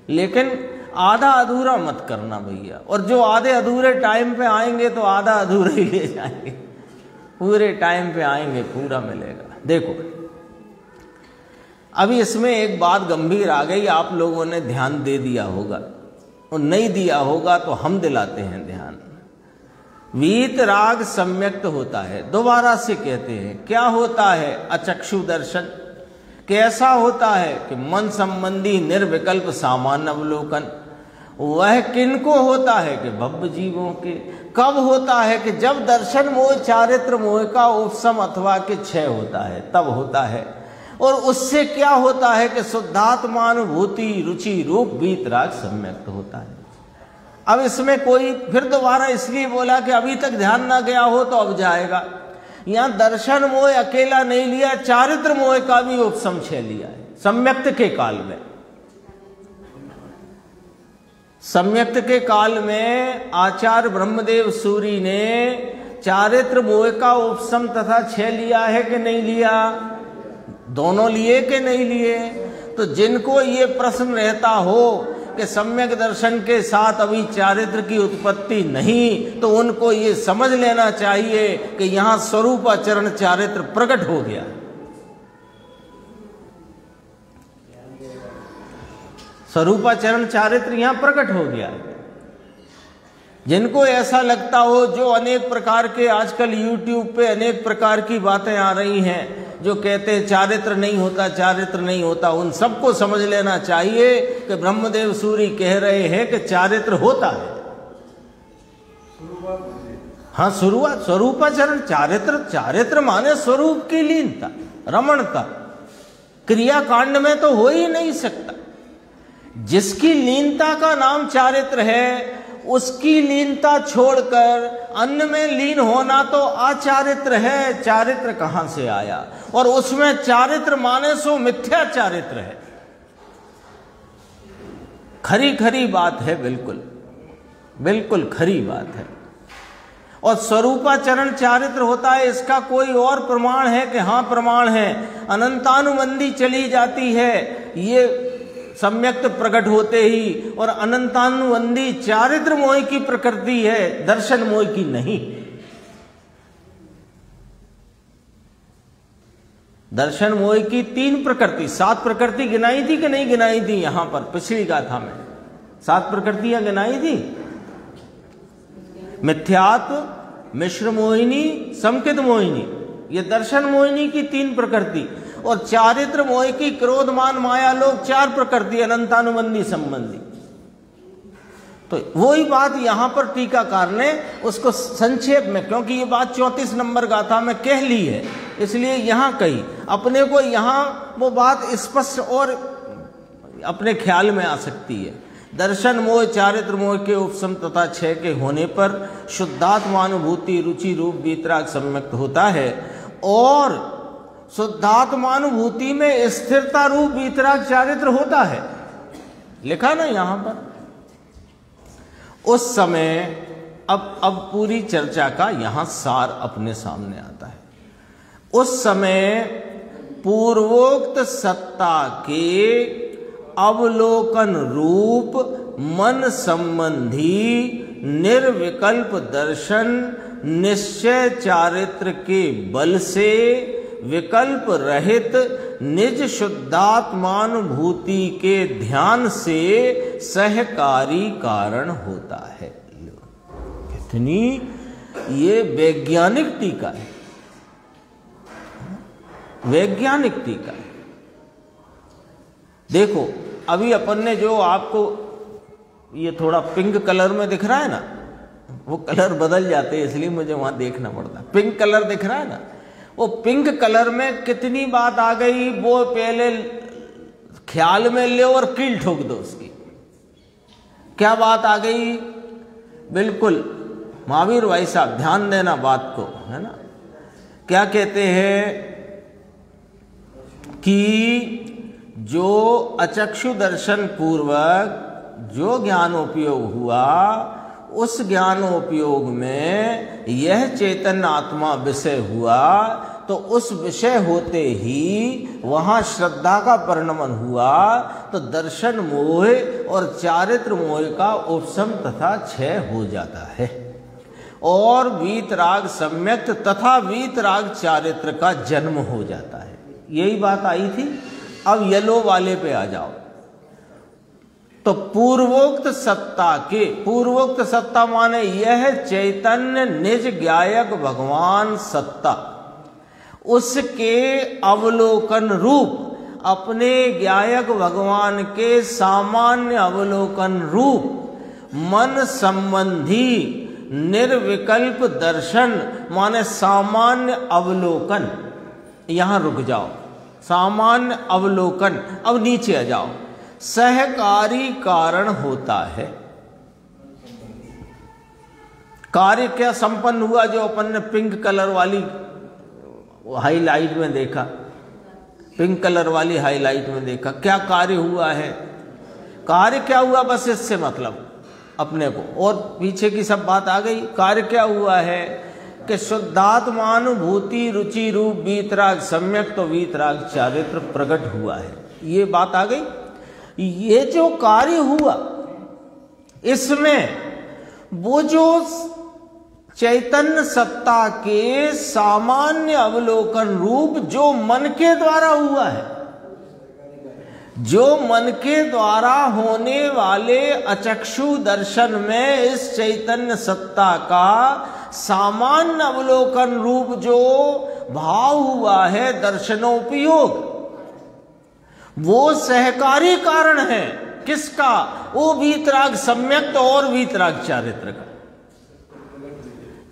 लेकिन आधा अधूरा मत करना भैया। और जो आधे अधूरे टाइम पे आएंगे तो आधा अधूरा ही ले जाएंगे, पूरे टाइम पे आएंगे पूरा मिलेगा। देखो अभी इसमें एक बात गंभीर आ गई, आप लोगों ने ध्यान दे दिया होगा, और नहीं दिया होगा तो हम दिलाते हैं ध्यान। वीतराग सम्यक्त होता है। दोबारा से कहते हैं, क्या होता है अचक्षु दर्शन? कैसा होता है? कि मन संबंधी निर्विकल्प सामान्य अवलोकन। वह किनको होता है? कि भव्य जीवों के। कब होता है? कि जब दर्शन मोह चारित्र मोह का उपशम अथवा के क्षय होता है, तब होता है। और उससे क्या होता है? कि शुद्धात्मानुभूति रुचि रूप वीतराग सम्यक्त होता है। अब इसमें कोई फिर दोबारा इसलिए बोला कि अभी तक ध्यान ना गया हो तो अब जाएगा। यहां दर्शन मोह अकेला नहीं लिया, चारित्र मोह का भी उपशम क्षय लिया है सम्यक्त के काल में। सम्यक्त के काल में आचार्य ब्रह्मदेव सूरी ने चारित्र मोह का उपशम तथा क्षय लिया है कि नहीं लिया? दोनों लिए कि नहीं लिए? तो जिनको ये प्रश्न रहता हो कि सम्यक दर्शन के साथ अभी चारित्र की उत्पत्ति नहीं, तो उनको ये समझ लेना चाहिए कि यहां स्वरूपाचरण चारित्र प्रकट हो गया। स्वरूपाचरण चारित्र यहां प्रकट हो गया। जिनको ऐसा लगता हो, जो अनेक प्रकार के आजकल YouTube पे अनेक प्रकार की बातें आ रही हैं, जो कहते हैं चारित्र नहीं होता, चारित्र नहीं होता, उन सबको समझ लेना चाहिए कि ब्रह्मदेव सूरी कह रहे हैं कि चारित्र होता है। हाँ शुरुआत, स्वरूपाचरण चारित्र। चारित्र माने स्वरूप की लीनता, रमणता। क्रियाकांड में तो हो ही नहीं सकता। जिसकी लीनता का नाम चारित्र है, उसकी लीनता छोड़कर अन्य में लीन होना तो अचारित्र है। चारित्र कहां से आया? और उसमें चारित्र माने सो मिथ्या चारित्र है। खरी खरी बात है, बिल्कुल बिल्कुल खरी बात है। और स्वरूपाचरण चारित्र होता है, इसका कोई और प्रमाण है? कि हाँ प्रमाण है। अनंतानुबंधी चली जाती है ये सम्यक्त प्रकट होते ही, और अनंतानुबंधी चारित्र मोह की प्रकृति है, दर्शन मोह की नहीं। दर्शन मोह की 3 प्रकृति, 7 प्रकृति गिनाई थी कि नहीं गिनाई थी? यहां पर पिछली गाथा में 7 प्रकृतियां गिनाई थी। मिथ्यात्व, मिश्र मोहिनी, संकित मोहिनी, ये दर्शन मोहिनी की 3 प्रकृति, और चारित्र मोह की क्रोध मान माया लोग 4 प्रकृति अनंतानुबंधी संबंधी। तो वही बात यहां पर टीकाकार ने उसको संक्षेप में, क्योंकि ये बात 34 नंबर गाथा में कह ली है, इसलिए यहां कही। अपने को यहां वो बात स्पष्ट और अपने ख्याल में आ सकती है। दर्शन मोह चारित्र मोह के उपशम तथा क्षय के होने पर शुद्धात्मानुभूति रुचि रूप वीतराग सम्यक्त होता है, और शुद्धात्मानुभूति में स्थिरता रूप वीतराग चारित्र होता है। लिखा ना यहां पर। उस समय अब पूरी चर्चा का यहां सार अपने सामने आता है। उस समय पूर्वोक्त सत्ता के अवलोकन रूप मन संबंधी निर्विकल्प दर्शन निश्चय चारित्र के बल से विकल्प रहित निज शुद्धात्मानुभूति के ध्यान से सहकारी कारण होता है। कितनी ये वैज्ञानिक टीका है, वैज्ञानिक टीका है। देखो अभी अपन ने जो आपको ये थोड़ा पिंक कलर में दिख रहा है ना, वो कलर बदल जाते हैं इसलिए मुझे वहां देखना पड़ता है। पिंक कलर दिख रहा है ना, वो पिंक कलर में कितनी बात आ गई, वो पहले ख्याल में ले और कील ठोक दो उसकी। क्या बात आ गई? बिल्कुल महावीर भाई साहब ध्यान देना बात को, है ना। क्या कहते हैं कि जो अचक्षु दर्शन पूर्वक जो ज्ञानोपयोग हुआ, उस ज्ञानोपयोग में यह चैतन्य आत्मा विषय हुआ, तो उस विषय होते ही वहां श्रद्धा का परिणमन हुआ, तो दर्शन मोह और चारित्र मोह का उपशम तथा क्षय हो जाता है, और वीतराग सम्यक्त तथा वीतराग चारित्र का जन्म हो जाता है। यही बात आई थी। अब येलो वाले पे आ जाओ। तो पूर्वोक्त सत्ता के, पूर्वोक्त सत्ता माने यह चैतन्य निज ज्ञायक भगवान सत्ता, उसके अवलोकन रूप, अपने ज्ञायक भगवान के सामान्य अवलोकन रूप मन संबंधी निर्विकल्प दर्शन माने सामान्य अवलोकन। यहां रुक जाओ, सामान्य अवलोकन। अब नीचे आ जाओ। सहकारी कारण होता है। कार्य क्या संपन्न हुआ जो अपन ने पिंक कलर वाली हाईलाइट में देखा, पिंक कलर वाली हाईलाइट में देखा, क्या कार्य हुआ है? कार्य क्या हुआ, बस इससे मतलब अपने को, और पीछे की सब बात आ गई। कार्य क्या हुआ है कि शुद्धात्मानुभूति रुचि रूप वीतराग सम्यक तो वीतराग चारित्र प्रकट हुआ है। ये बात आ गई। ये जो कार्य हुआ इसमें वो जो चैतन्य सत्ता के सामान्य अवलोकन रूप जो मन के द्वारा हुआ है, जो मन के द्वारा होने वाले अचक्षु दर्शन में इस चैतन्य सत्ता का सामान्य अवलोकन रूप जो भाव हुआ है दर्शनोपयोग, वो सहकारी कारण है। किसका? वो वीतराग सम्यक्त और वीतराग चारित्र का।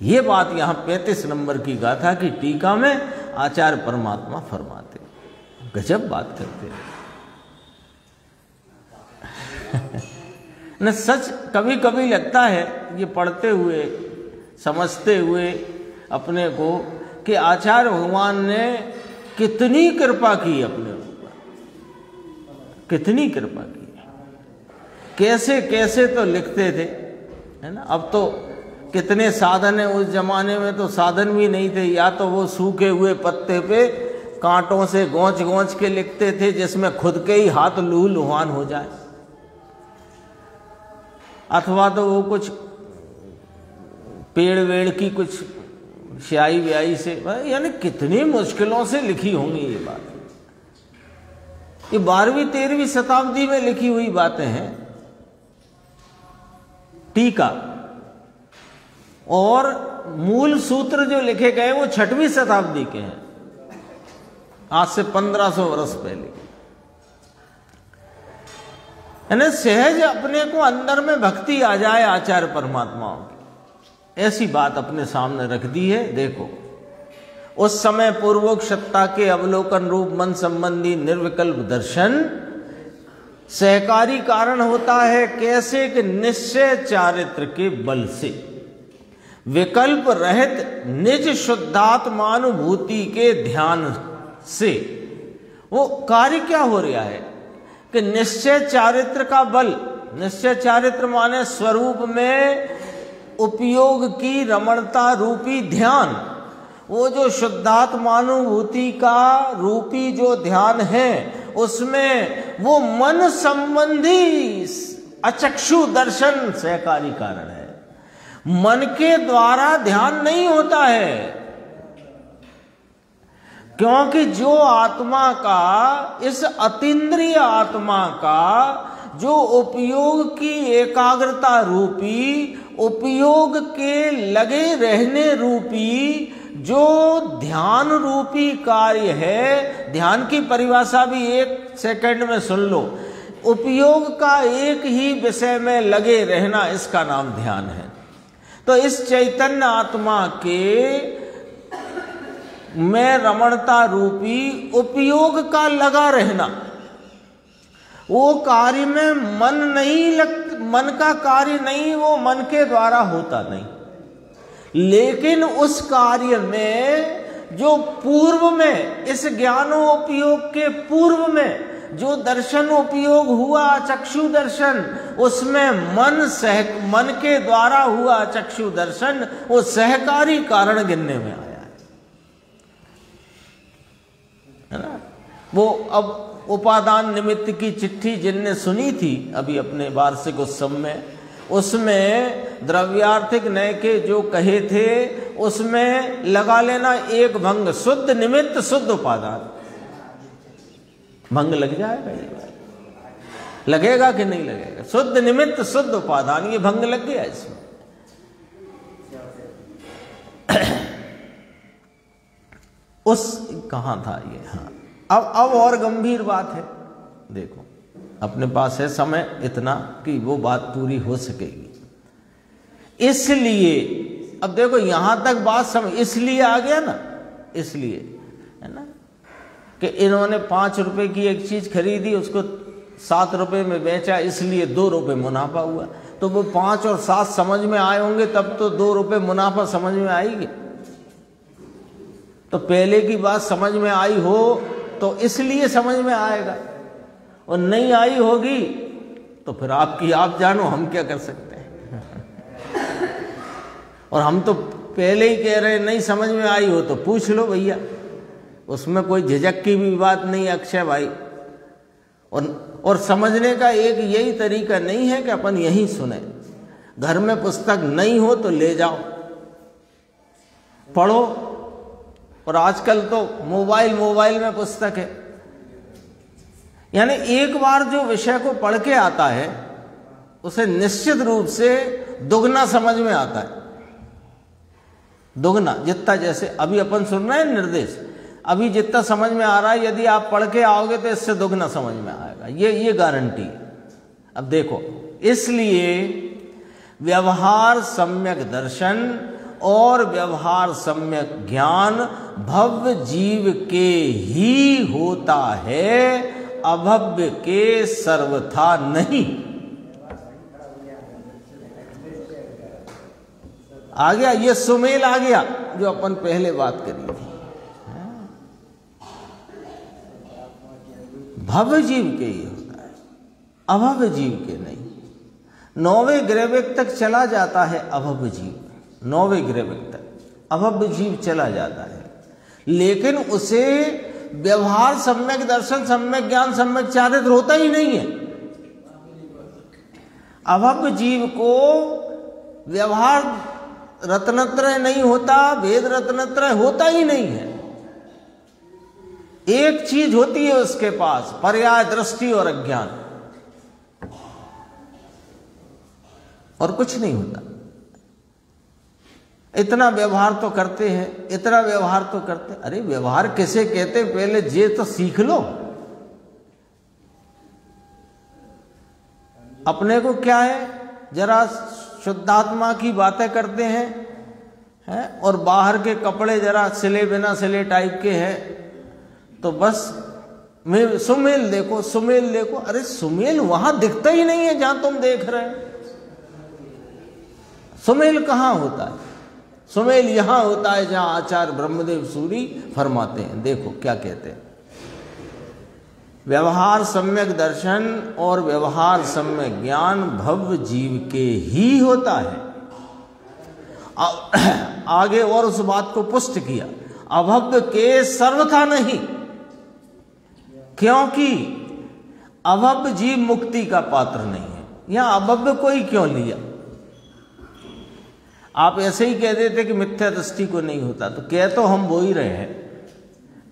ये बात यहां 35 नंबर की गाथा की टीका में आचार्य परमात्मा फरमाते, गजब बात करते हैं न। सच कभी कभी लगता है ये पढ़ते हुए समझते हुए अपने को कि आचार्य भगवान ने कितनी कृपा की अपने ऊपर, कितनी कृपा की। कैसे कैसे तो लिखते थे, है ना। अब तो कितने साधन है, उस जमाने में तो साधन भी नहीं थे। या तो वो सूखे हुए पत्ते पे कांटों से गौंच गौंच के लिखते थे जिसमें खुद के ही हाथ लूह लुहान हो जाए, अथवा तो वो कुछ पेड़ वेड़ की कुछ स्याही व्याही से, यानी कितनी मुश्किलों से लिखी होंगी ये बात। ये 12वीं 13वीं शताब्दी में लिखी हुई बातें हैं, टीका। और मूल सूत्र जो लिखे गए वो 6वीं शताब्दी के हैं, आज से 1500 वर्ष पहले। यानी सहज अपने को अंदर में भक्ति आ जाए आचार्य परमात्माओं की, ऐसी बात अपने सामने रख दी है। देखो, उस समय पूर्वोक्त सत्ता के अवलोकन रूप मन संबंधी निर्विकल्प दर्शन सहकारी कारण होता है। कैसे? कि निश्चय चारित्र के बल से, विकल्प रहित निज शुद्धात्मानुभूति के ध्यान से। वो कार्य क्या हो रहा है कि निश्चय चारित्र का बल, निश्चय चारित्र माने स्वरूप में उपयोग की रमणता रूपी ध्यान, वो जो शुद्धात्मानुभूति का रूपी जो ध्यान है उसमें वो मन संबंधी अचक्षु दर्शन सहकारी कारण है। मन के द्वारा ध्यान नहीं होता है, क्योंकि जो आत्मा का, इस अतीन्द्रिय आत्मा का जो उपयोग की एकाग्रता रूपी, उपयोग के लगे रहने रूपी जो ध्यान रूपी कार्य है, ध्यान की परिभाषा भी 1 सेकंड में सुन लो, उपयोग का एक ही विषय में लगे रहना, इसका नाम ध्यान है। तो इस चैतन्य आत्मा के में रमणता रूपी उपयोग का लगा रहना, वो कार्य में मन नहीं मन का कार्य नहीं, वो मन के द्वारा होता नहीं। लेकिन उस कार्य में जो पूर्व में, इस ज्ञानोपयोग के पूर्व में जो दर्शन उपयोग हुआ चक्षु दर्शन, उसमें मन के द्वारा हुआ चक्षु दर्शन वो सहकारी कारण गिनने में आया है ना। वो अब उपादान निमित्त की चिट्ठी जिनने सुनी थी अभी अपने वार्षिक उत्सव में, उसमें द्रव्यार्थिक नय के जो कहे थे उसमें लगा लेना एक भंग, शुद्ध निमित्त शुद्ध उपादान। भंग लग जाएगा, ये लगेगा कि नहीं लगेगा? शुद्ध निमित्त शुद्ध उपादान, ये भंग लग गया इसमें। उस कहां था ये? हाँ, अब और गंभीर बात है। देखो, अपने पास है समय इतना कि वो बात पूरी हो सकेगी। इसलिए अब देखो यहां तक बात समझ, इसलिए आ गया ना, इसलिए है ना कि इन्होंने 5 रुपए की एक चीज खरीदी, उसको 7 रुपए में बेचा, इसलिए 2 रुपए मुनाफा हुआ। तो वो 5 और 7 समझ में आए होंगे, तब तो 2 रुपए मुनाफा समझ में आएगी। तो पहले की बात समझ में आई हो तो इसलिए समझ में आएगा, और नहीं आई होगी तो फिर आपकी आप जानो, हम क्या कर सकते हैं। और हम तो पहले ही कह रहे हैं, नहीं समझ में आई हो तो पूछ लो भैया, उसमें कोई झिझक की भी बात नहीं अक्षय भाई। और समझने का एक यही तरीका नहीं है कि अपन यही सुने। घर में पुस्तक नहीं हो तो ले जाओ, पढ़ो। और आजकल तो मोबाइल में पुस्तक है। यानी एक बार जो विषय को पढ़ के आता है उसे निश्चित रूप से दुगना समझ में आता है, दुगना। जितना जैसे अभी अपन सुन रहे हैं निर्देश, अभी जितना समझ में आ रहा है, यदि आप पढ़ के आओगे तो इससे दुगना समझ में आएगा, ये गारंटी है। अब देखो, इसलिए व्यवहार सम्यक दर्शन और व्यवहार सम्यक ज्ञान भव्य जीव के ही होता है, अभव्य के सर्वथा नहीं। आ गया ये सुमेल, आ गया जो अपन पहले बात करी थी। भव्य जीव के ही होता है, अभव्य जीव के नहीं। 9वें ग्रहवेग तक चला जाता है अभव्य जीव, 9वें ग्रहवेग तक अभव्य जीव चला जाता है, लेकिन उसे व्यवहार सम्यक दर्शन सम्यक ज्ञान सम्यक चारित्र होता ही नहीं है। अभव्य जीव को व्यवहार रत्नत्रय नहीं होता, वेद रत्नत्रय होता ही नहीं है। एक चीज होती है उसके पास, पर्याय दृष्टि और अज्ञान, और कुछ नहीं होता। इतना व्यवहार तो करते हैं, इतना व्यवहार तो करते। अरे व्यवहार किसे कहते, पहले ये तो सीख लो। अपने को क्या है, जरा शुद्धात्मा की बातें करते हैं और बाहर के कपड़े जरा सिले बिना सिले टाइप के हैं, तो बस मैं सुमेल देखो, सुमेल देखो। अरे सुमेल वहां दिखता ही नहीं है जहां तुम देख रहे हो। सुमेल कहाँ होता है? सुमेल यहां होता है जहां आचार्य ब्रह्मदेव सूरी फरमाते हैं। देखो क्या कहते हैं, व्यवहार सम्यक दर्शन और व्यवहार सम्यक ज्ञान भव्य जीव के ही होता है। आगे और उस बात को पुष्ट किया, अभव्य के सर्वथा नहीं, क्योंकि अभव्य जीव मुक्ति का पात्र नहीं है। यहां अभव्य को ही क्यों लिया? आप ऐसे ही कह देते कि मिथ्या दृष्टि को नहीं होता, तो कह तो हम वो ही रहे हैं,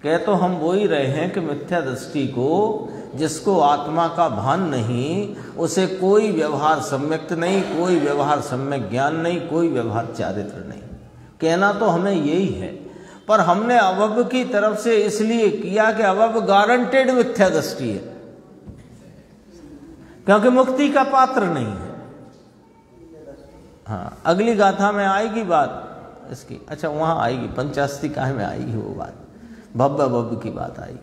कह तो हम वो ही रहे हैं कि मिथ्या दृष्टि को, जिसको आत्मा का भान नहीं, उसे कोई व्यवहार सम्यक नहीं, कोई व्यवहार सम्यक ज्ञान नहीं, कोई व्यवहार चारित्र नहीं। कहना तो हमें यही है, पर हमने अभव्य की तरफ से इसलिए किया कि अभव्य गारंटेड मिथ्या दृष्टि है, क्योंकि मुक्ति का पात्र नहीं है। हाँ, अगली गाथा में आएगी बात इसकी। अच्छा, वहां आएगी, पंचास्तिकाय में आएगी वो बात, भव्य भव्य की बात आएगी।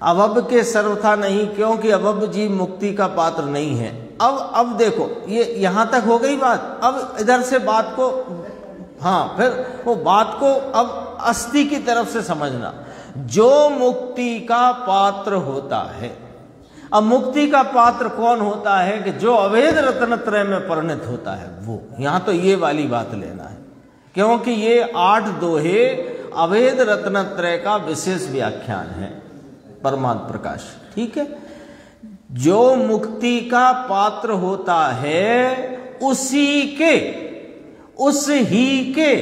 अभव्य के सर्वथा नहीं, क्योंकि अभव्य जीव मुक्ति का पात्र नहीं है। अब देखो, ये यहां तक हो गई बात। अब इधर से बात को, हाँ, फिर वो बात को अब अस्थि की तरफ से समझना। जो मुक्ति का पात्र होता है, अब मुक्ति का पात्र कौन होता है? कि जो अभेद रत्नत्रय में परिणत होता है वो। यहां तो ये वाली बात लेना है, क्योंकि ये 8 दोहे अभेद रत्नत्रय का विशेष व्याख्यान है, परमात्म प्रकाश। ठीक है, जो मुक्ति का पात्र होता है उसी के, उस ही के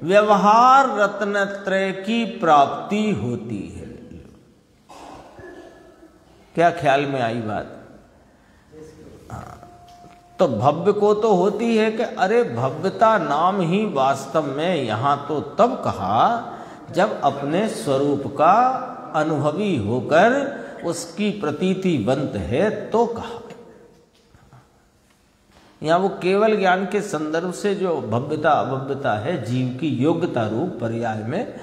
व्यवहार रत्नत्रय की प्राप्ति होती है। क्या ख्याल में आई बात? तो भव्य को तो होती है कि अरे भव्यता नाम ही वास्तव में यहां तो तब कहा जब अपने स्वरूप का अनुभवी होकर उसकी प्रतीति बनत है तो कहा। यहां वो केवल ज्ञान के संदर्भ से जो भव्यता अभव्यता है जीव की योग्यता रूप पर्याय में,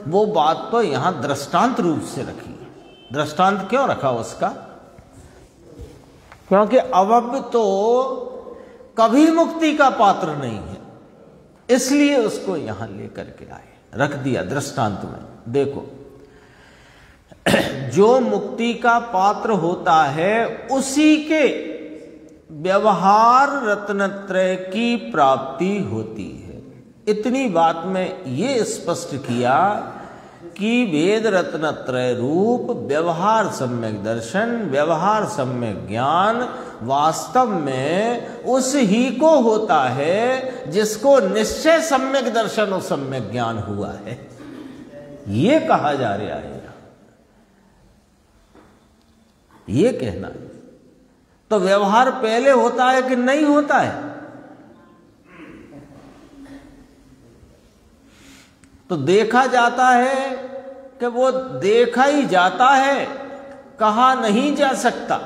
वो बात तो यहां दृष्टांत रूप से रखी। दृष्टांत क्यों रखा उसका? क्योंकि अभव्य तो कभी मुक्ति का पात्र नहीं है, इसलिए उसको यहां लेकर के आए, रख दिया दृष्टांत में। देखो, जो मुक्ति का पात्र होता है उसी के व्यवहार रत्नत्रय की प्राप्ति होती है। इतनी बात में ये स्पष्ट किया कि वेद रत्नत्रय रूप व्यवहार सम्यक दर्शन, व्यवहार सम्यक ज्ञान वास्तव में उस ही को होता है जिसको निश्चय सम्यक दर्शन और सम्यक ज्ञान हुआ है। ये कहा जा रहा है, ये कहना है। तो व्यवहार पहले होता है कि नहीं होता है? तो देखा जाता है कि वो देखा ही जाता है, कहा नहीं जा सकता।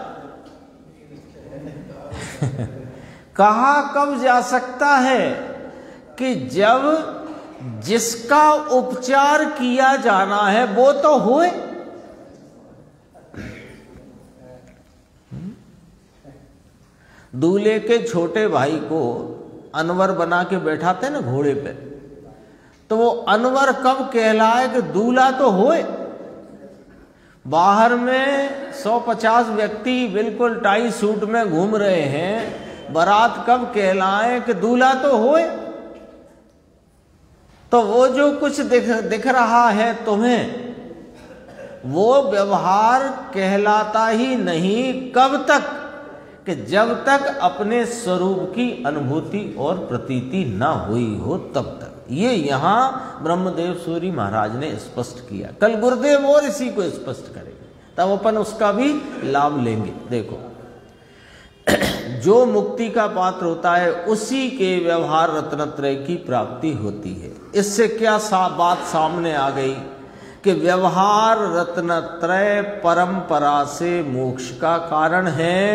कहा कब जा सकता है? कि जब जिसका उपचार किया जाना है वो तो होए। दूल्हे के छोटे भाई को अनवर बना के बैठाते ना घोड़े पे, तो वो अनवर कब कहलाए? कि दूल्हा तो होए। बाहर में 150 व्यक्ति बिल्कुल टाई सूट में घूम रहे हैं, बारात कब कहलाए? कि दूल्हा तो होए। तो वो जो कुछ दिख रहा है तुम्हें, वो व्यवहार कहलाता ही नहीं। कब तक? कि जब तक अपने स्वरूप की अनुभूति और प्रतीति न हुई हो तब तक। ये यहां ब्रह्मदेव सूरी महाराज ने स्पष्ट किया। कल गुरुदेव और इसी को स्पष्ट करेंगे, तब अपन उसका भी लाभ लेंगे। देखो, जो मुक्ति का पात्र होता है उसी के व्यवहार रत्नत्रय की प्राप्ति होती है। इससे क्या बात सामने आ गई कि व्यवहार रत्नत्रय परंपरा से मोक्ष का कारण है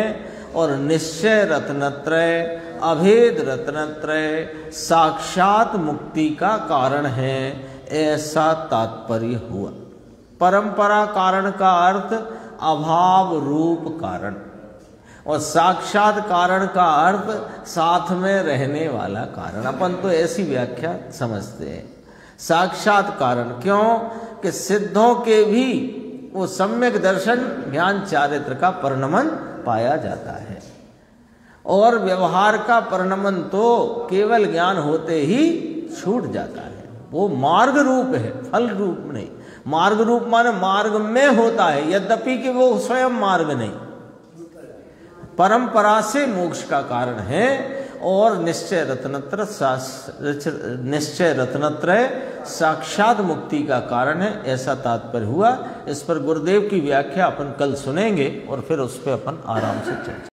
और निश्चय रत्नत्रय, अभेद रत्नत्रय साक्षात मुक्ति का कारण है, ऐसा तात्पर्य हुआ। परंपरा कारण का अर्थ अभाव रूप कारण और साक्षात कारण का अर्थ साथ में रहने वाला कारण। अपन तो ऐसी व्याख्या समझते हैं। साक्षात कारण क्यों कि सिद्धों के भी वो सम्यक दर्शन ज्ञान चारित्र का परिणमन पाया जाता है और व्यवहार का परिणमन तो केवल ज्ञान होते ही छूट जाता है। वो मार्ग रूप है, फल रूप नहीं। मार्ग रूप माने मार्ग में होता है, यद्यपि कि वो स्वयं मार्ग नहीं, परंपरा से मोक्ष का कारण है और निश्चय रत्नत्रय साक्षात मुक्ति का कारण है, ऐसा तात्पर्य हुआ। इस पर गुरुदेव की व्याख्या अपन कल सुनेंगे और फिर उस पर अपन आराम से चर्चा